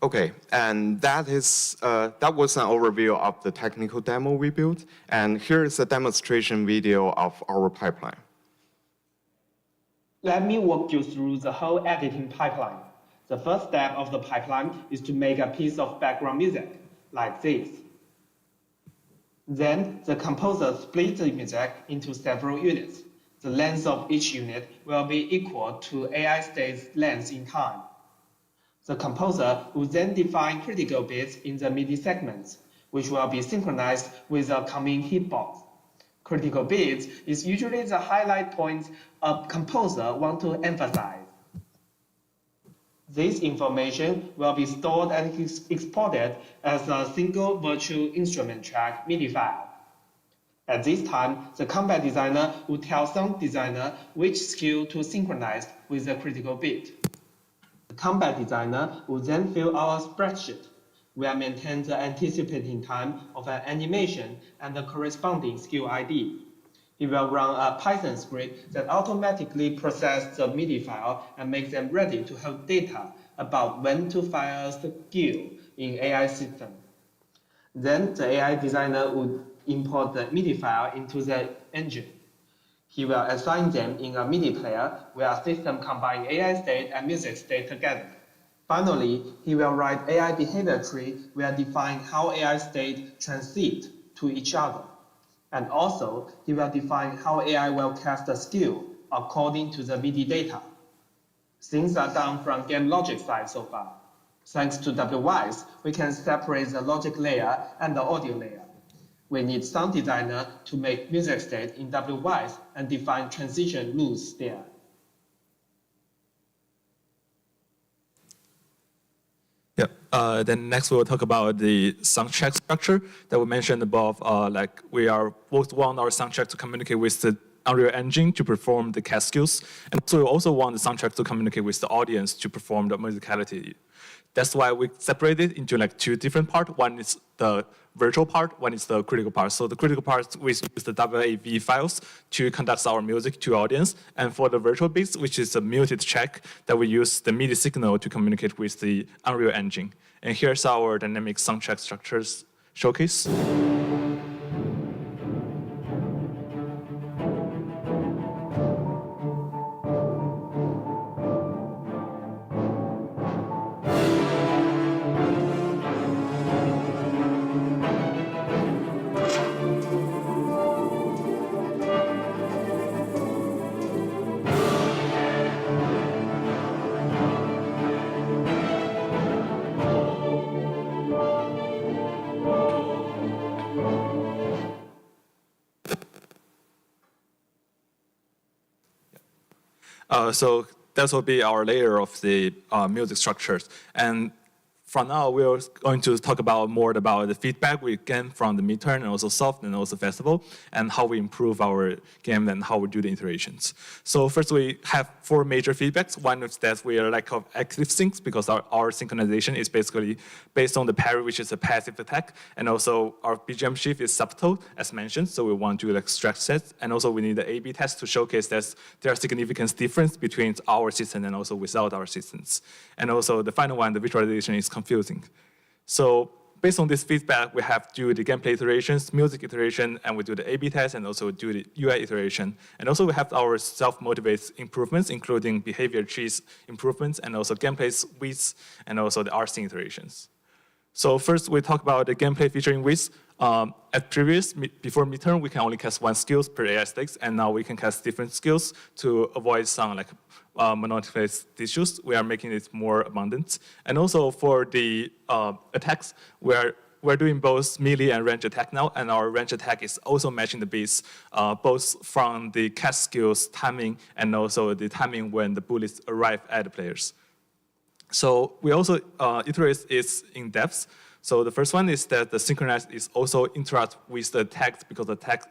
Okay, and that was an overview of the technical demo we built, and here is a demonstration video of our pipeline. Let me walk you through the whole editing pipeline. The first step of the pipeline is to make a piece of background music, like this. Then the composer splits the music into several units. The length of each unit will be equal to AI state's length in time. The composer will then define critical bits in the MIDI segments, which will be synchronized with a coming hitbox. Critical bits is usually the highlight points a composer wants to emphasize. This information will be stored and exported as a single virtual instrument track MIDI file. At this time, the combat designer will tell sound designer which skill to synchronize with the critical bit. The combat designer will then fill our spreadsheet, where maintain the anticipating time of an animation and the corresponding skill ID. He will run a Python script that automatically processes the MIDI file and makes them ready to hold data about when to fire a skill in AI system. Then the AI designer would import the MIDI file into the engine. He will assign them in a MIDI player where a system combines AI state and music state together. Finally, he will write AI behavior tree where define how AI state transit to each other. And also, he will define how AI will cast a skill according to the MIDI data. Things are done from game logic side so far. Thanks to WWise, we can separate the logic layer and the audio layer. We need sound designer to make music state in W-wise and define transition rules there. Yeah. Then next we will talk about the soundtrack structure that we mentioned above. Like we are both want our soundtrack to communicate with the Unreal Engine to perform the cast skills, and so we also want the soundtrack to communicate with the audience to perform the musicality. That's why we separate it into like two different parts. One is the virtual part, one is the critical part. So the critical part, we use the WAV files to conduct our music to audience. And for the virtual bits, which is a muted track, that we use the MIDI signal to communicate with the Unreal Engine. And here's our dynamic soundtrack structures showcase. So that will be our layer of the music structures. And from now, we're going to talk about more about the feedback we get from the midterm and also soft and also festival, and how we improve our game and how we do the iterations. So first, we have 4 major feedbacks. One is that we are lack of active syncs because our synchronization is basically based on the parry, which is a passive attack, and also our BGM shift is subtle, as mentioned. So we want to like stretch sets, and also we need the A/B test to showcase that there are significant difference between our system and also without our systems. And also the final one, the visualization is confusing. So based on this feedback, we have to do the gameplay iterations, music iteration, and we do the A/B test, and also do the UI iteration. And also we have our self-motivated improvements, including behavior trees improvements, and also gameplay widths, and also the RC iterations. So first, we talk about the gameplay featuring widths. Before midterm, we can only cast 1 skills per AI stakes, and now we can cast different skills to avoid some like monotonous issues. We are making it more abundant. And also for the attacks, we're doing both melee and range attack now, and our range attack is also matching the beats, both from the cast skills timing and also the timing when the bullets arrive at the players. So we also iterate it in depth. So the first one is that the synchronized is also interact with the attack, because the attack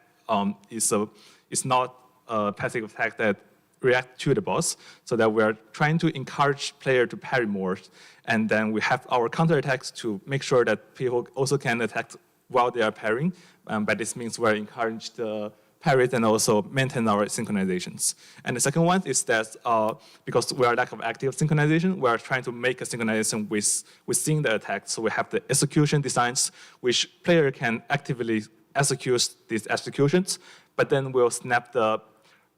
is not a passive attack that react to the boss, so that we are trying to encourage player to parry more. And then we have our counter attacks to make sure that people also can attack while they are parrying. But this means we're encourage the parry and also maintain our synchronizations. And the second one is that because we are lack of active synchronization, we are trying to make a synchronization within the attack. So we have the execution designs, which player can actively execute these executions, but then we'll snap the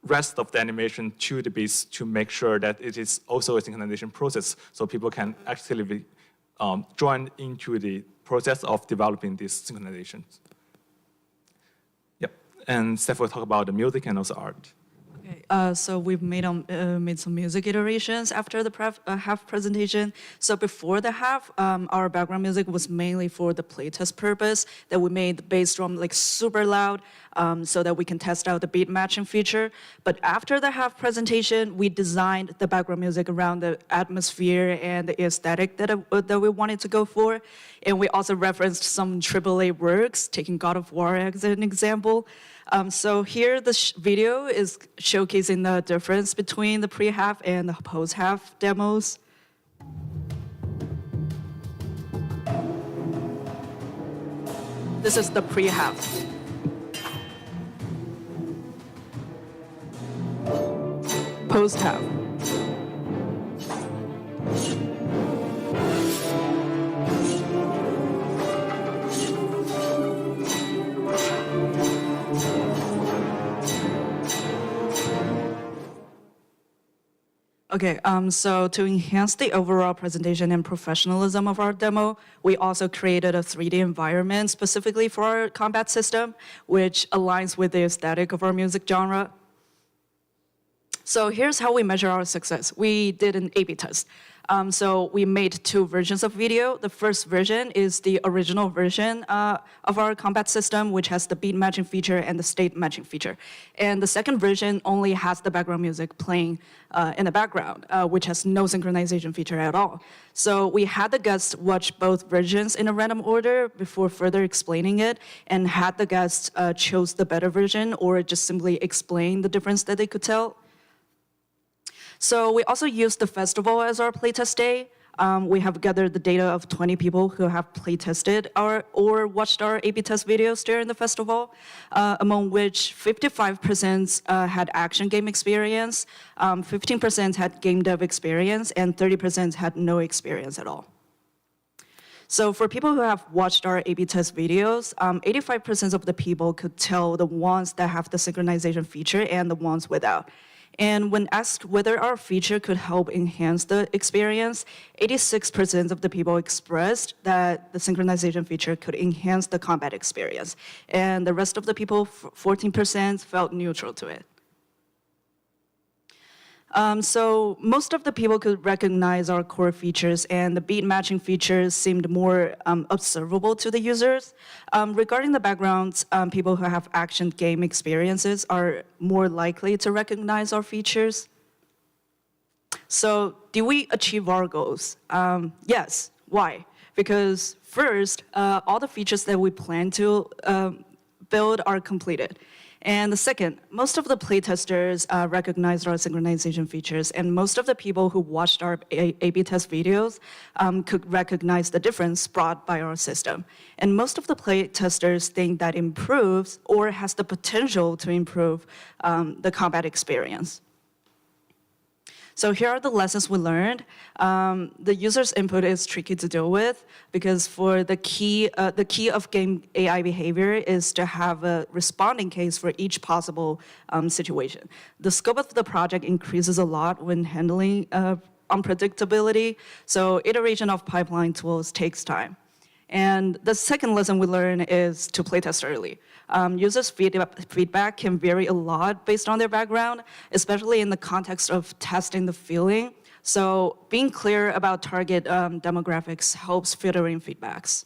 rest of the animation to the beats to make sure that it is also a synchronization process, so people can actively join into the process of developing these synchronizations. Yep, and Steph will talk about the music and also art. Okay, so we've made some music iterations after the half presentation. So before the half, our background music was mainly for the playtest purpose, that we made the bass drum like super loud so that we can test out the beat matching feature. But after the half presentation, we designed the background music around the atmosphere and the aesthetic that we wanted to go for. And we also referenced some AAA works, taking God of War as an example. So here the video is showcasing the difference between the pre-half and the post-half demos. This is the pre-half. Post-half. Okay, so to enhance the overall presentation and professionalism of our demo, we also created a 3D environment specifically for our combat system, which aligns with the aesthetic of our music genre. So here's how we measure our success. We did an A/B test. So we made 2 versions of video. The first version is the original version of our combat system, which has the beat matching feature and the state matching feature. And the second version only has the background music playing in the background, which has no synchronization feature at all. So we had the guests watch both versions in a random order before further explaining it, and had the guests choose the better version or just simply explain the difference that they could tell. So we also used the festival as our playtest day. We have gathered the data of 20 people who have playtested or watched our A/B test videos during the festival, among which 55% had action game experience, 15% had game dev experience, and 30% had no experience at all. So for people who have watched our A/B test videos, 85% of the people could tell the ones that have the synchronization feature and the ones without. And when asked whether our feature could help enhance the experience, 86% of the people expressed that the synchronization feature could enhance the combat experience. And the rest of the people, 14%, felt neutral to it. So most of the people could recognize our core features, and the beat matching features seemed more observable to the users. Regarding the backgrounds, people who have action game experiences are more likely to recognize our features. So did we achieve our goals? Yes. Why? Because first, all the features that we plan to build are completed. And the second, most of the playtesters recognized our synchronization features, and most of the people who watched our A/B test videos could recognize the difference brought by our system. And most of the playtesters think that improves or has the potential to improve the combat experience. So here are the lessons we learned. The user's input is tricky to deal with because for the key of game AI behavior is to have a responding case for each possible situation. The scope of the project increases a lot when handling unpredictability, so iteration of pipeline tools takes time. And the second lesson we learned is to playtest early. Users' feedback can vary a lot based on their background, especially in the context of testing the feeling. So being clear about target demographics helps filtering feedbacks.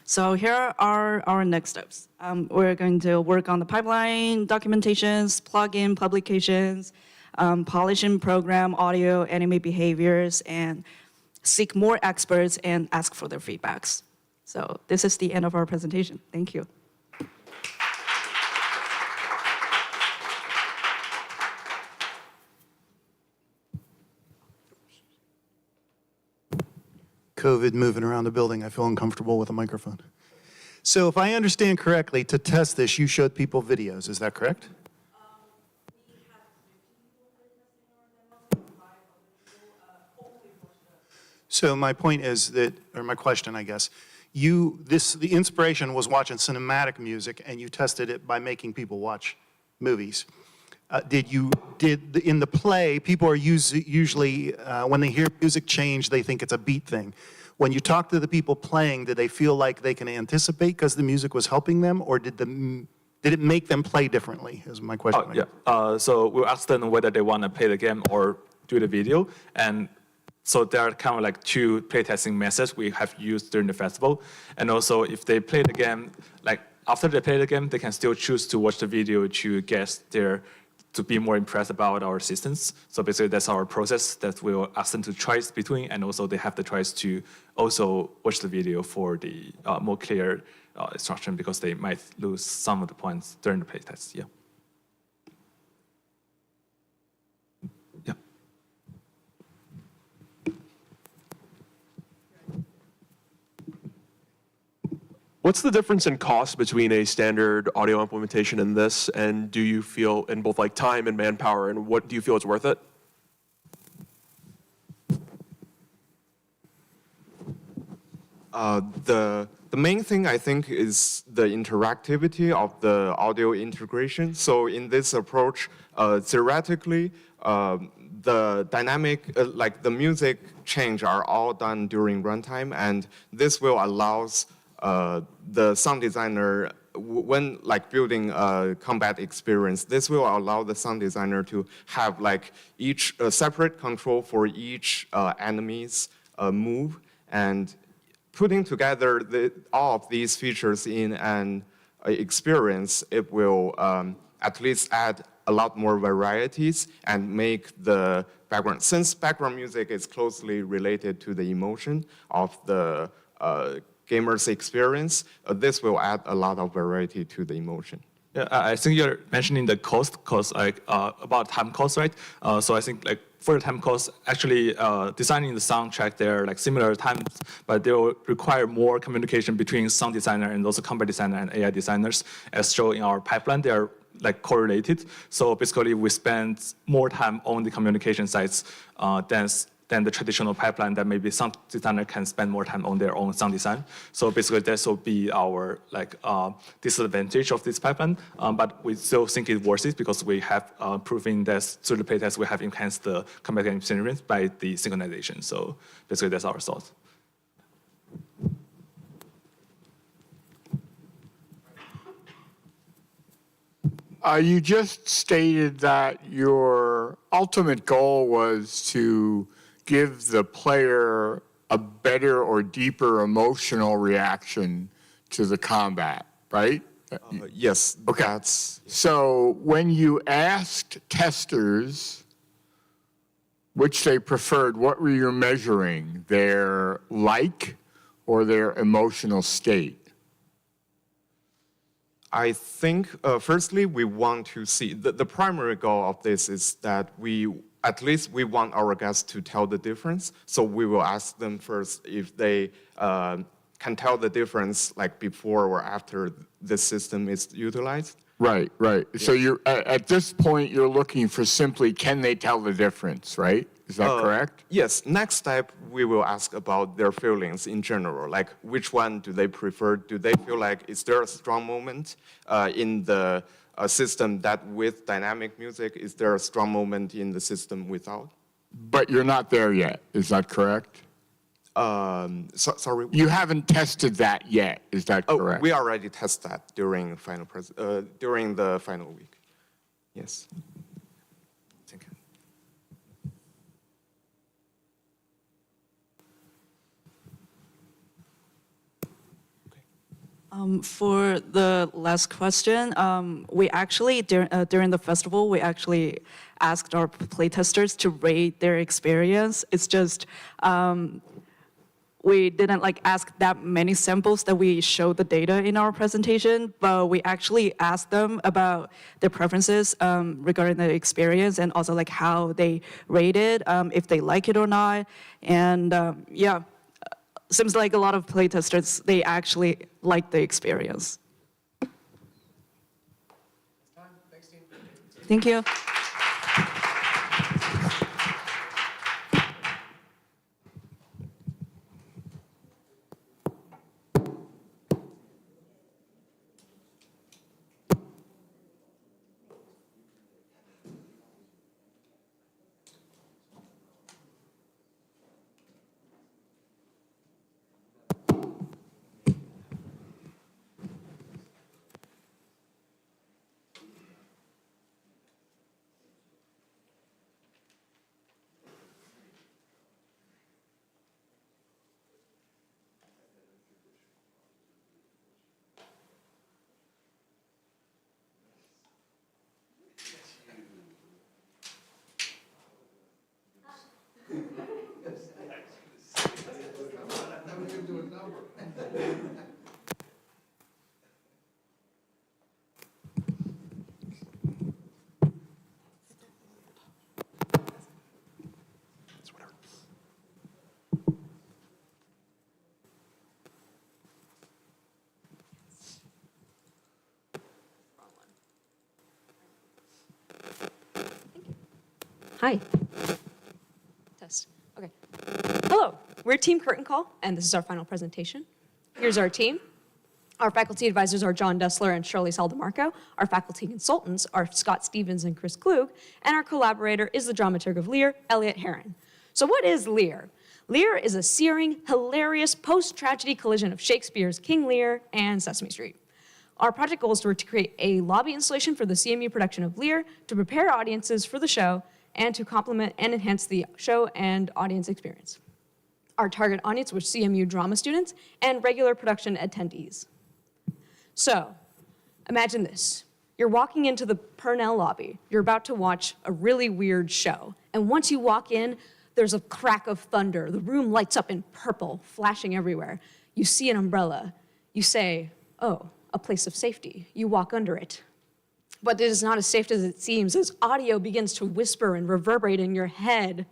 So here are our next steps. We're going to work on the pipeline, documentations, plugin publications, polishing program audio, anime behaviors, and seek more experts and ask for their feedbacks. So this is the end of our presentation. Thank you. COVID moving around the building, I feel uncomfortable with a microphone. So if I understand correctly, to test this, you showed people videos, is that correct? So my point is that, or my question, I guess, the inspiration was watching cinematic music, and you tested it by making people watch movies. In the play, people are usually, when they hear music change, they think it's a beat thing. When you talk to the people playing, did they feel like they can anticipate because the music was helping them, or did it make them play differently, is my question. So we'll ask them whether they want to play the game or do the video. And so there are kind of like 2 playtesting methods we have used during the festival. And also if they play the game, like after they play the game, they can still choose to watch the video to to be more impressed about our systems. So basically that's our process that we'll ask them to choose between, and also they have the choice to also watch the video for the more clear instruction, because they might lose some of the points during the playtest. Yeah. What's the difference in cost between a standard audio implementation and this? And do you feel, in both like time and manpower, and what do you feel is worth it? The main thing I think is the interactivity of the audio integration. So in this approach, theoretically, the dynamic, like the music change are all done during runtime, and this will allow the sound designer when like building a combat experience, this will allow the sound designer to have like each separate control for each enemy's move, and putting together all of these features in an experience, it will at least add a lot more varieties and make the background, since background music is closely related to the emotion of the gamer's experience, this will add a lot of variety to the emotion. Yeah, I think you're mentioning the cost, like about time cost, right? So I think like for the time cost, actually designing the soundtrack, they're like similar times, but they will require more communication between sound designer and also combat designer and AI designers. As shown in our pipeline, they are like correlated. So basically, we spend more time on the communication sides than the traditional pipeline that maybe some designer can spend more time on their own sound design. So basically, this will be our like disadvantage of this pipeline. But we still think it's worth it because we have proven that through the playtest we have enhanced the combat experience by the synchronization. So basically, that's our thought. You just stated that your ultimate goal was to give the player a better or deeper emotional reaction to the combat, right? Yes. Okay. So when you asked testers which they preferred, what were you measuring? Their like or their emotional state? I think, firstly, we want to see, the primary goal of this is that at least we want our guests to tell the difference. So we will ask them first if they can tell the difference like before or after the system is utilized. Right, right. So you're at this point, you're looking for simply, can they tell the difference, right? Is that correct? Yes. Next step, we will ask about their feelings in general. Like, which one do they prefer? Do they feel like, is there a strong moment in the system that with dynamic music? Is there a strong moment in the system without? But you're not there yet. Is that correct? Sorry. You haven't tested that yet. Is that correct? We already tested that during the final week. Yes. Thank you. For the last question, we actually, during the festival, we actually asked our playtesters to rate their experience. It's just, we didn't like ask that many samples that we showed the data in our presentation, but we actually asked them about their preferences regarding the experience and also like how they rate it, if they like it or not. And yeah, seems like a lot of playtesters, they actually like the experience. Thank you. Hi. Test. Okay. Hello, we're Team Curtain Call, and this is our final presentation. Here's our team. Our faculty advisors are John Dessler and Shirley Saldamarco. Our faculty consultants are Scott Stevens and Chris Klug. And our collaborator is the dramaturg of Lear, Elliot Heron. So what is Lear? Lear is a searing, hilarious post-tragedy collision of Shakespeare's King Lear and Sesame Street. Our project goals were to create a lobby installation for the CMU production of Lear, to prepare audiences for the show, and to complement and enhance the show and audience experience. Our target audience was CMU drama students and regular production attendees. So, imagine this. You're walking into the Purnell lobby. You're about to watch a really weird show. And once you walk in, there's a crack of thunder. The room lights up in purple, flashing everywhere. You see an umbrella. You say, oh, a place of safety. You walk under it. But it is not as safe as it seems, as audio begins to whisper and reverberate in your head.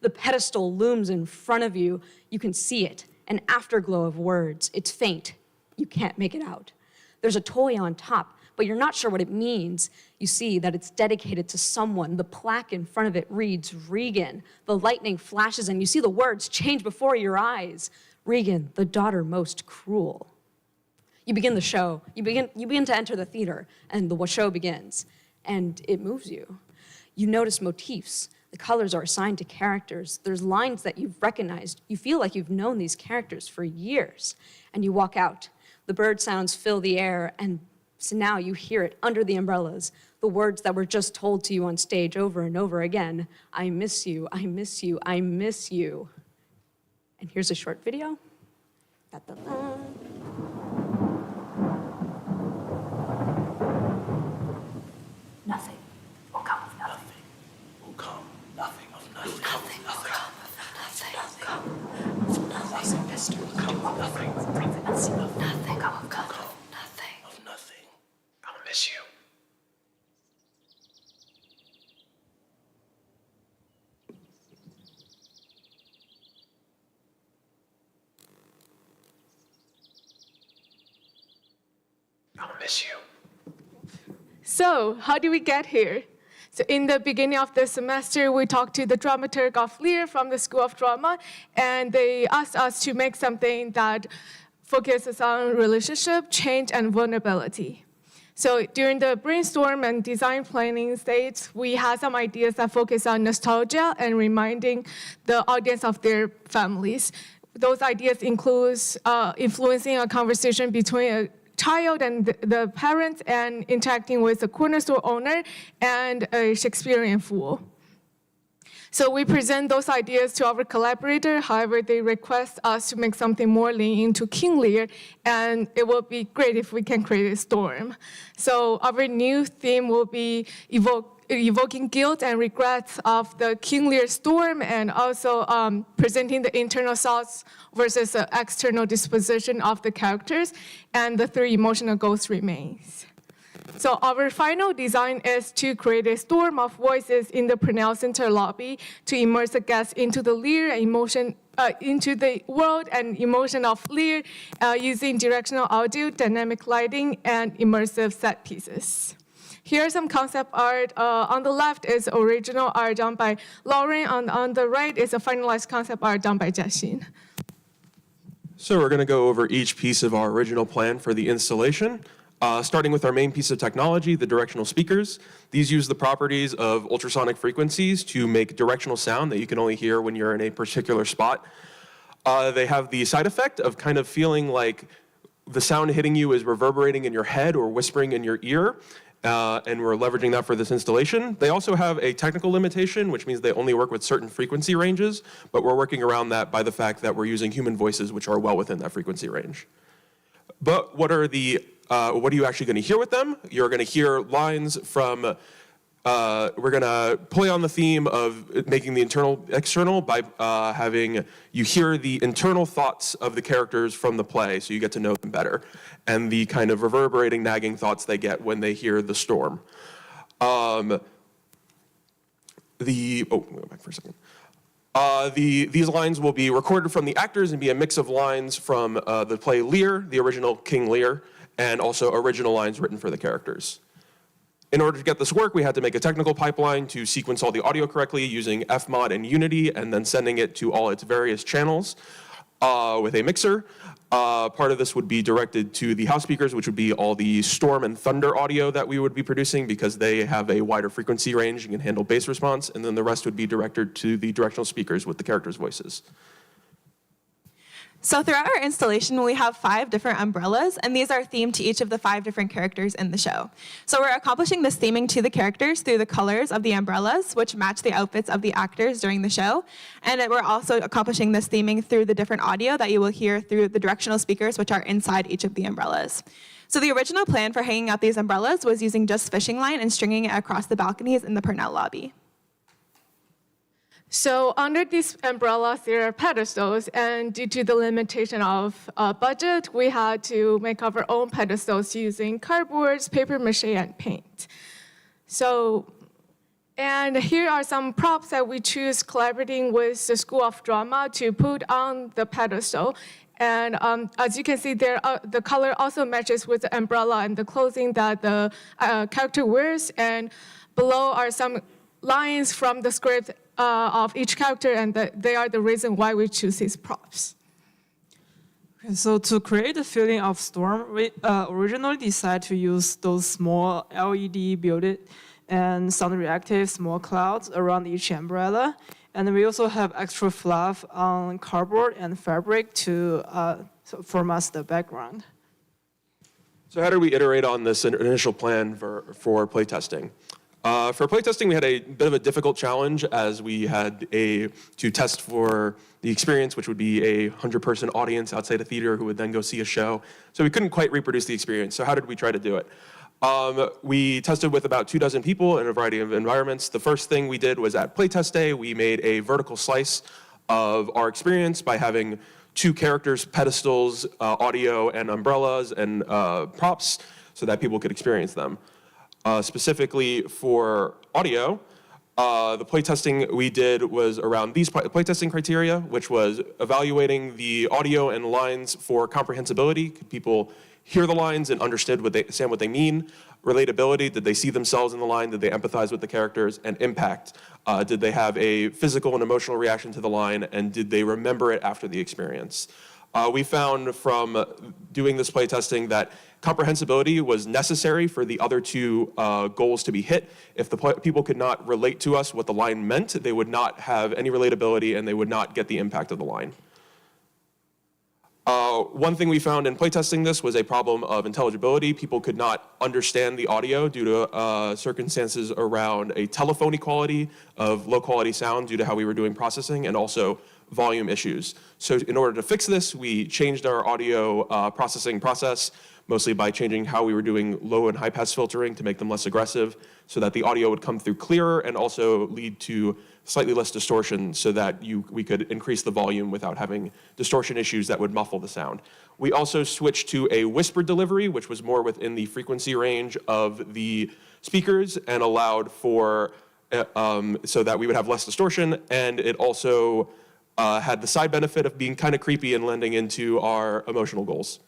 The pedestal looms in front of you. You can see it, an afterglow of words. It's faint. You can't make it out. There's a toy on top, but you're not sure what it means. You see that it's dedicated to someone. The plaque in front of it reads, Regan. The lightning flashes and you see the words change before your eyes. Regan, the daughter most cruel. You begin the show. You begin to enter the theater, and the show begins, and it moves you. You notice motifs. The colors are assigned to characters. There's lines that you've recognized. You feel like you've known these characters for years, and you walk out. The bird sounds fill the air, and so now you hear it under the umbrellas, the words that were just told to you on stage over and over again. I miss you, I miss you, I miss you. And here's a short video. Da-da-da. Nothing will come of nothing. Will come nothing of nothing. Nothing will come of nothing. Nothing. Nothing, mister. Will come of nothing. Nothing. Nothing will come of nothing. Of nothing. I'll miss you. I'll miss you. So, how did we get here? So in the beginning of the semester, we talked to the dramaturg of Lear from the School of Drama, and they asked us to make something that focuses on relationship, change, and vulnerability. So during the brainstorm and design planning stage, we had some ideas that focus on nostalgia and reminding the audience of their families. Those ideas include influencing a conversation between a child and the parents, and interacting with the corner store owner and a Shakespearean fool. So we present those ideas to our collaborator. However, they request us to make something more lean into King Lear, and it will be great if we can create a storm. So our new theme will be evoking guilt and regrets of the King Lear storm, and also presenting the internal thoughts versus the external disposition of the characters, and the three emotional goals remains. So our final design is to create a storm of voices in the Purnell Center lobby to immerse the guests into the Lear emotion, into the world and emotion of Lear, using directional audio, dynamic lighting, and immersive set pieces. Here's some concept art. On the left is original art done by Lauren. On the right is a finalized concept art done by Jiaxin. So we're going to go over each piece of our original plan for the installation, starting with our main piece of technology, the directional speakers. These use the properties of ultrasonic frequencies to make directional sound that you can only hear when you're in a particular spot. They have the side effect of kind of feeling like the sound hitting you is reverberating in your head or whispering in your ear. And we're leveraging that for this installation. They also have a technical limitation, which means they only work with certain frequency ranges, but we're working around that by the fact that we're using human voices, which are well within that frequency range. But what are you actually going to hear with them? You're going to hear lines from, we're going to play on the theme of making the internal external by having you hear the internal thoughts of the characters from the play, so you get to know them better, and the kind of reverberating, nagging thoughts they get when they hear the storm. Go back for a second. These lines will be recorded from the actors and be a mix of lines from the play Lear, the original King Lear, and also original lines written for the characters. In order to get this work, we had to make a technical pipeline to sequence all the audio correctly using Fmod and Unity, and then sending it to all its various channels with a mixer. Part of this would be directed to the house speakers, which would be all the storm and thunder audio that we would be producing because they have a wider frequency range and can handle bass response, and then the rest would be directed to the directional speakers with the characters' voices. So throughout our installation, we have 5 different umbrellas, and these are themed to each of the 5 different characters in the show. So we're accomplishing this theming to the characters through the colors of the umbrellas, which match the outfits of the actors during the show. And we're also accomplishing this theming through the different audio that you will hear through the directional speakers, which are inside each of the umbrellas. So the original plan for hanging out these umbrellas was using just fishing line and stringing it across the balconies in the Purnell lobby. So under these umbrellas, there are pedestals, and due to the limitation of budget, we had to make our own pedestals using cardboards, paper mache, and paint. And here are some props that we choose collaborating with the School of Drama to put on the pedestal. And as you can see there, the color also matches with the umbrella and the clothing that the character wears. And below are some lines from the script of each character, and they are the reason why we choose these props. Okay, so to create the feeling of storm, we originally decided to use those small LED built and sound reactive small clouds around each umbrella. And we also have extra fluff on cardboard and fabric to form us the background. So how did we iterate on this initial plan for playtesting? For playtesting, we had a bit of a difficult challenge as we had to test for the experience, which would be a 100-person audience outside a theater who would then go see a show. So we couldn't quite reproduce the experience. So how did we try to do it? We tested with about 24 people in a variety of environments. The first thing we did was at playtest day, we made a vertical slice of our experience by having 2 characters, pedestals, audio, and umbrellas, and props so that people could experience them. Specifically for audio, the playtesting we did was around these playtesting criteria, which was evaluating the audio and lines for comprehensibility. Could people hear the lines and understand what they mean? Relatability, did they see themselves in the line? Did they empathize with the characters? And impact, did they have a physical and emotional reaction to the line, and did they remember it after the experience? We found from doing this playtesting that comprehensibility was necessary for the other 2 goals to be hit. If the people could not relate to us what the line meant, they would not have any relatability and they would not get the impact of the line. One thing we found in playtesting this was a problem of intelligibility. People could not understand the audio due to circumstances around a telephony quality of low quality sound due to how we were doing processing, and also volume issues. So in order to fix this, we changed our audio processing process, mostly by changing how we were doing low and high pass filtering to make them less aggressive, so that the audio would come through clearer and also lead to slightly less distortion, so that we could increase the volume without having distortion issues that would muffle the sound. We also switched to a whispered delivery, which was more within the frequency range of the speakers and allowed for, so that we would have less distortion, and it also had the side benefit of being kind of creepy and lending into our emotional goals.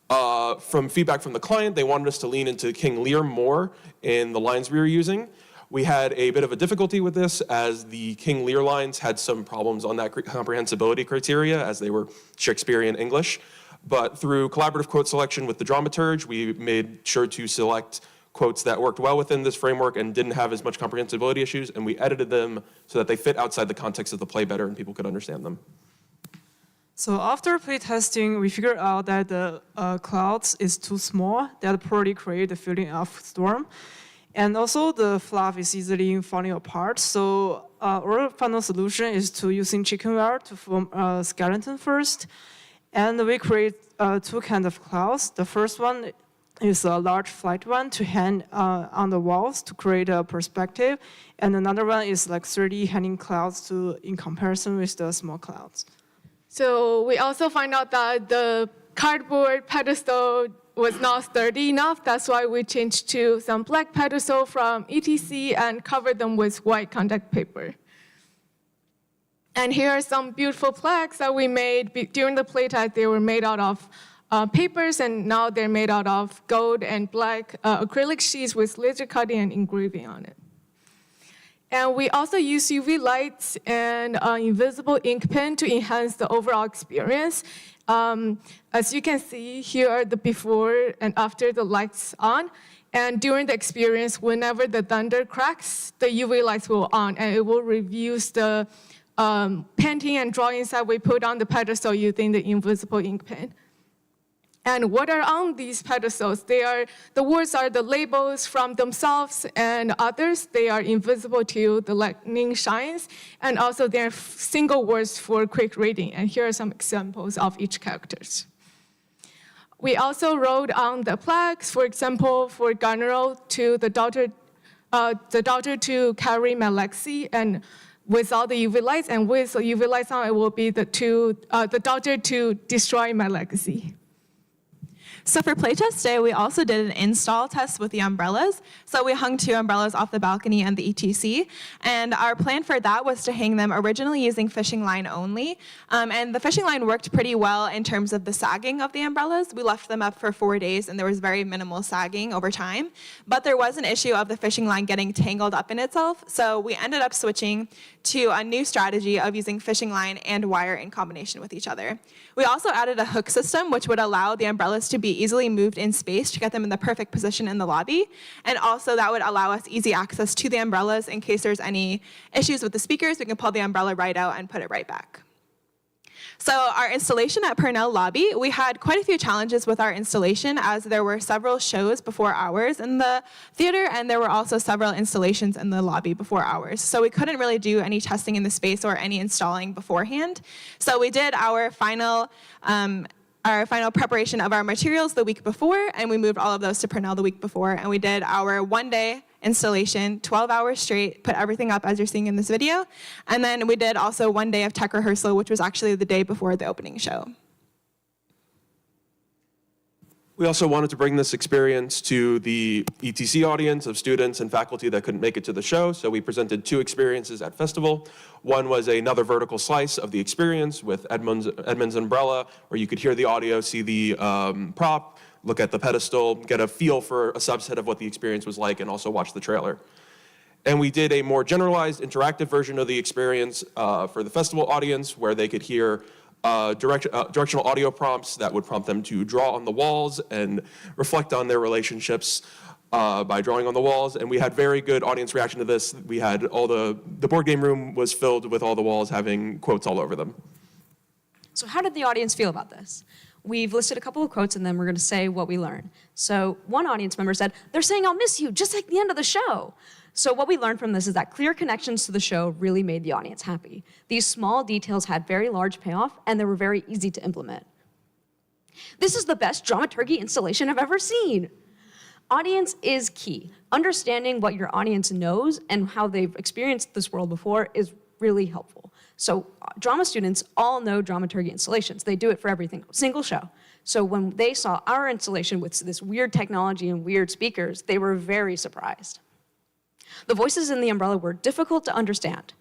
From feedback from the client, they wanted us to lean into King Lear more in the lines we were using. We had a bit of a difficulty with this as the King Lear lines had some problems on that comprehensibility criteria as they were Shakespearean English. But through collaborative quote selection with the dramaturge, we made sure to select quotes that worked well within this framework and didn't have as much comprehensibility issues, and we edited them so that they fit outside the context of the play better and people could understand them. So after playtesting, we figured out that the clouds is too small. That probably create the feeling of storm. And also the fluff is easily falling apart. So our final solution is to using chicken wire to form a skeleton first. And we create 2 kinds of clouds. The first one is a large flat one to hang on the walls to create a perspective. And another one is like 3D hanging clouds in comparison with the small clouds. So we also find out that the cardboard pedestal was not sturdy enough. That's why we changed to some black pedestal from ETC and covered them with white contact paper. And here are some beautiful plaques that we made during the playtest. They were made out of papers, and now they're made out of gold and black acrylic sheets with laser cutting and engraving on it. And we also use UV lights and invisible ink pen to enhance the overall experience. As you can see, here are the before and after the lights on. And during the experience, whenever the thunder cracks, the UV lights will on, and it will reduce the painting and drawings that we put on the pedestal using the invisible ink pen. And what are on these pedestals? The words are the labels from themselves and others. They are invisible till the lightning shines. And also they're single words for quick reading. And here are some examples of each characters. We also wrote on the plaques, for example, for Garnero to the daughter to carry my legacy, and without the UV lights, and with the UV lights on, it will be the daughter to destroy my legacy. So for playtest day, we also did an install test with the umbrellas. So we hung 2 umbrellas off the balcony and the ETC. And our plan for that was to hang them originally using fishing line only. And the fishing line worked pretty well in terms of the sagging of the umbrellas. We left them up for 4 days and there was very minimal sagging over time. But there was an issue of the fishing line getting tangled up in itself. So we ended up switching to a new strategy of using fishing line and wire in combination with each other. We also added a hook system, which would allow the umbrellas to be easily moved in space to get them in the perfect position in the lobby. And also that would allow us easy access to the umbrellas in case there's any issues with the speakers. We can pull the umbrella right out and put it right back. So our installation at Purnell Lobby, we had quite a few challenges with our installation as there were several shows before hours in the theater and there were also several installations in the lobby before hours. So we couldn't really do any testing in the space or any installing beforehand. So we did our final preparation of our materials the week before, and we moved all of those to Purnell the week before, and we did our 1-day installation, 12 hours straight, put everything up as you're seeing in this video, and then we did also 1 day of tech rehearsal, which was actually the day before the opening show. We also wanted to bring this experience to the ETC audience of students and faculty that couldn't make it to the show, so we presented 2 experiences at festival. One was another vertical slice of the experience with Edmund's umbrella, where you could hear the audio, see the prop, look at the pedestal, get a feel for a subset of what the experience was like, and also watch the trailer. And we did a more generalized interactive version of the experience for the festival audience, where they could hear directional audio prompts that would prompt them to draw on the walls and reflect on their relationships by drawing on the walls. And we had very good audience reaction to this. We had the board game room was filled with all the walls having quotes all over them. So how did the audience feel about this? We've listed a couple of quotes and then we're going to say what we learned. So one audience member said, "They're saying I'll miss you, just like the end of the show." So what we learned from this is that clear connections to the show really made the audience happy. These small details had very large payoff and they were very easy to implement. "This is the best dramaturgy installation I've ever seen." Audience is key. Understanding what your audience knows and how they've experienced this world before is really helpful. So drama students all know dramaturgy installations. They do it for everything, single show. So when they saw our installation with this weird technology and weird speakers, they were very surprised. The voices in the umbrella were difficult to understand.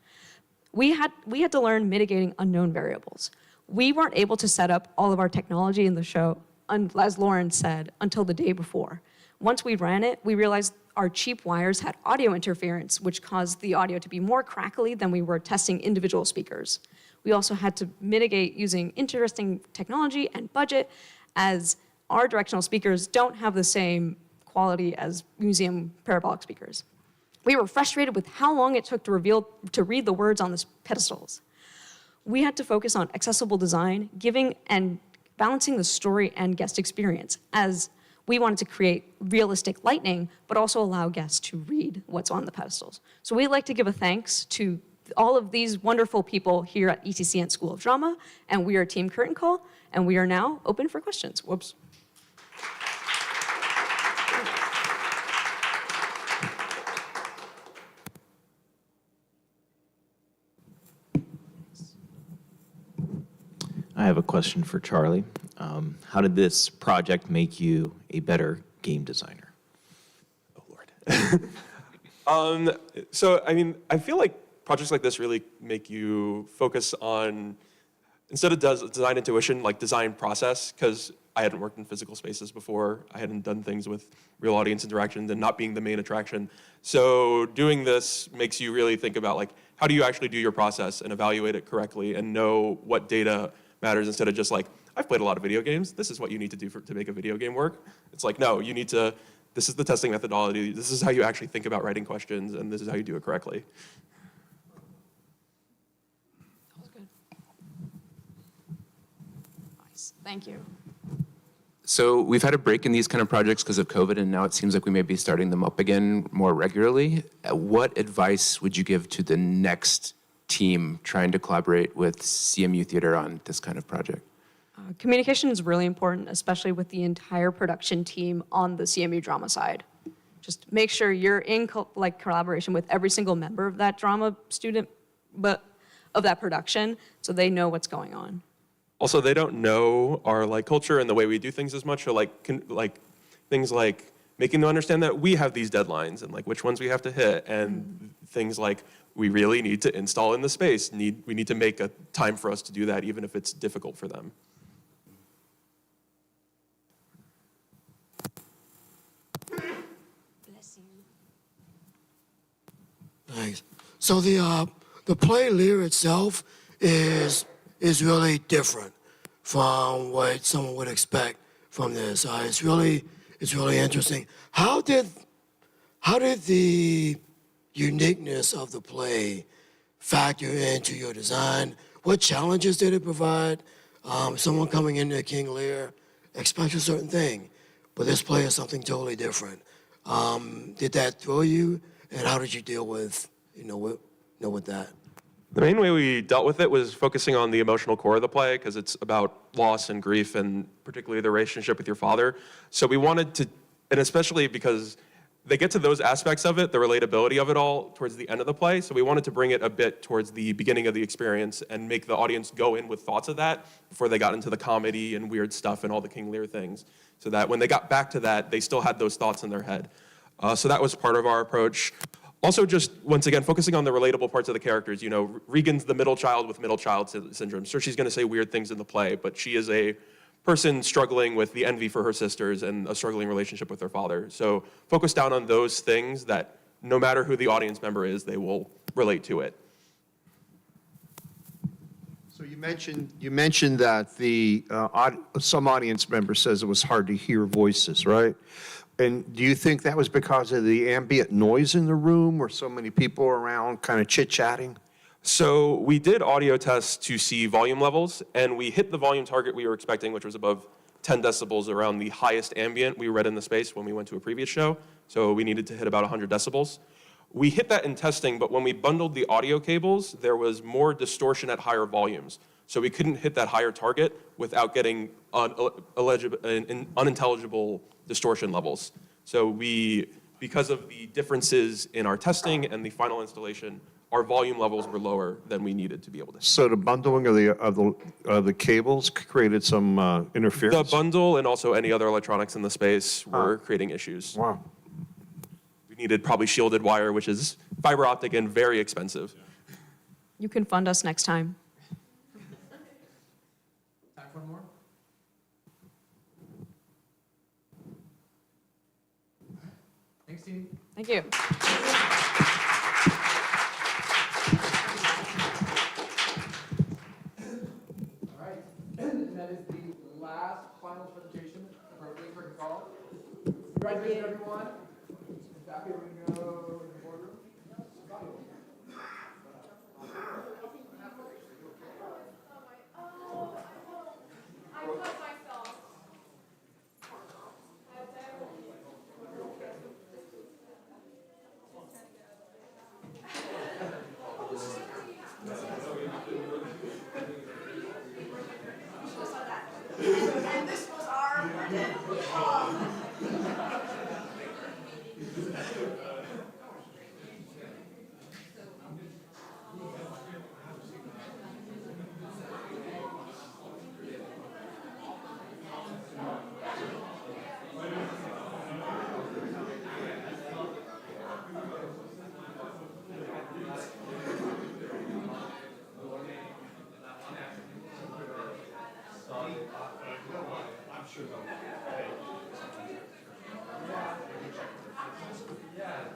We had to learn mitigating unknown variables. We weren't able to set up all of our technology in the show, as Lauren said, until the day before. Once we ran it, we realized our cheap wires had audio interference, which caused the audio to be more crackly than we were testing individual speakers. We also had to mitigate using interesting technology and budget, as our directional speakers don't have the same quality as museum parabolic speakers. We were frustrated with how long it took to read the words on the pedestals. We had to focus on accessible design, giving and balancing the story and guest experience, as we wanted to create realistic lighting, but also allow guests to read what's on the pedestals. So we'd like to give a thanks to all of these wonderful people here at ETC and School of Drama, and we are Team Curtain Call, and we are now open for questions. Whoops. I have a question for Charlie. How did this project make you a better game designer? So, I mean, I feel like projects like this really make you focus on, instead of design intuition, like design process, because I hadn't worked in physical spaces before. I hadn't done things with real audience interactions and not being the main attraction. So doing this makes you really think about, like, how do you actually do your process and evaluate it correctly and know what data matters, instead of just like, I've played a lot of video games, this is what you need to do to make a video game work. It's like, no, you need to, this is the testing methodology, this is how you actually think about writing questions, and this is how you do it correctly. Yes, thank you. So we've had a break in these kind of projects because of COVID, and now it seems like we may be starting them up again more regularly. What advice would you give to the next team trying to collaborate with CMU Theater on this kind of project? Communication is really important, especially with the entire production team on the CMU drama side. Just make sure you're in collaboration with every single member of that drama student, but of that production, so they know what's going on. Also, they don't know our culture and the way we do things as much. So things like making them understand that we have these deadlines and which ones we have to hit, and things like we really need to install in the space. We need to make a time for us to do that, even if it's difficult for them. Bless you. Thanks. So the play Lear itself is really different from what someone would expect from this. It's really interesting. How did the uniqueness of the play factor into your design? What challenges did it provide? Someone coming into King Lear expects a certain thing, but this play is something totally different. Did that throw you, and how did you deal with with that? The main way we dealt with it was focusing on the emotional core of the play, because it's about loss and grief, and particularly the relationship with your father. So we wanted to, and especially because they get to those aspects of it, the relatability of it all, towards the end of the play. So we wanted to bring it a bit towards the beginning of the experience and make the audience go in with thoughts of that before they got into the comedy and weird stuff and all the King Lear things, so that when they got back to that, they still had those thoughts in their head. So that was part of our approach. Also, just once again, focusing on the relatable parts of the characters. Regan's the middle child with middle child syndrome. So she's going to say weird things in the play, but she is a person struggling with the envy for her sisters and a struggling relationship with her father. So focus down on those things that no matter who the audience member is, they will relate to it. So you mentioned that some audience member says it was hard to hear voices, right? And do you think that was because of the ambient noise in the room, or so many people around kind of chit-chatting? So we did audio tests to see volume levels, and we hit the volume target we were expecting, which was above 10 decibels around the highest ambient we read in the space when we went to a previous show. So we needed to hit about 100 decibels. We hit that in testing, but when we bundled the audio cables, there was more distortion at higher volumes. So we couldn't hit that higher target without getting unintelligible distortion levels. So because of the differences in our testing and the final installation, our volume levels were lower than we needed to be able to. So the bundling of the cables created some interference? The bundle and also any other electronics in the space were creating issues. Wow. We needed probably shielded wire, which is fiber optic and very expensive. You can fund us next time. Time for more? Thanks, team. Thank you. All right. And that is the last final presentation of our Big Curtain Call. Congratulations, everyone. Back here we go in the boardroom. And this was our Yeah.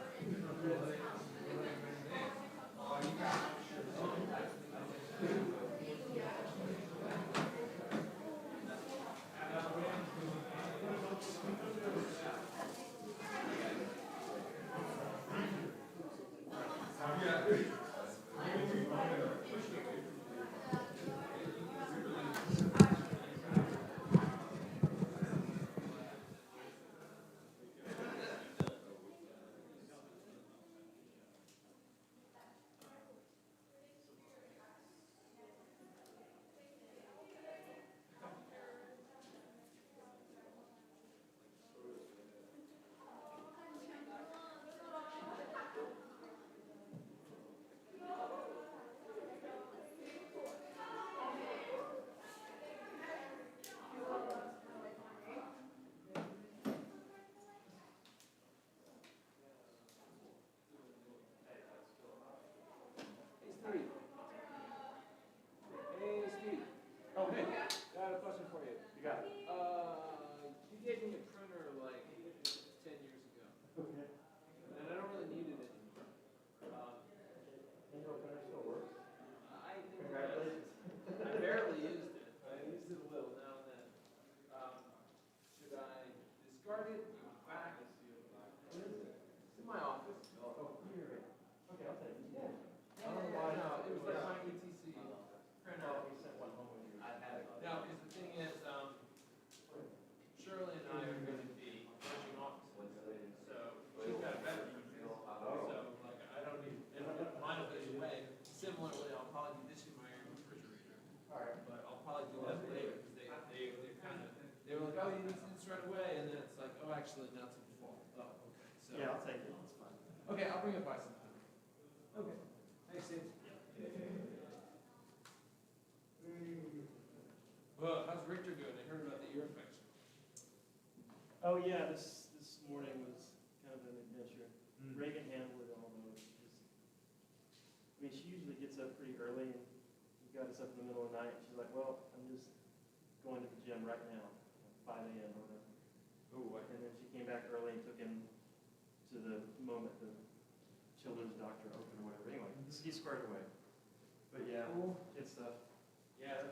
bring up by some time. Okay. Thanks, Steve. Well, how's Richter doing? I heard about the ear infection. Oh yeah, this morning was kind of an adventure. Reagan handled it all though. I mean, she usually gets up pretty early, and we got us up in the middle of the night. She's like, "Well, I'm just going to the gym right now, 5 a.m. or whatever." Oh, and then she came back early and took him to the moment the children's doctor opened or whatever. Anyway, he's squared away. But yeah, good stuff. Yeah,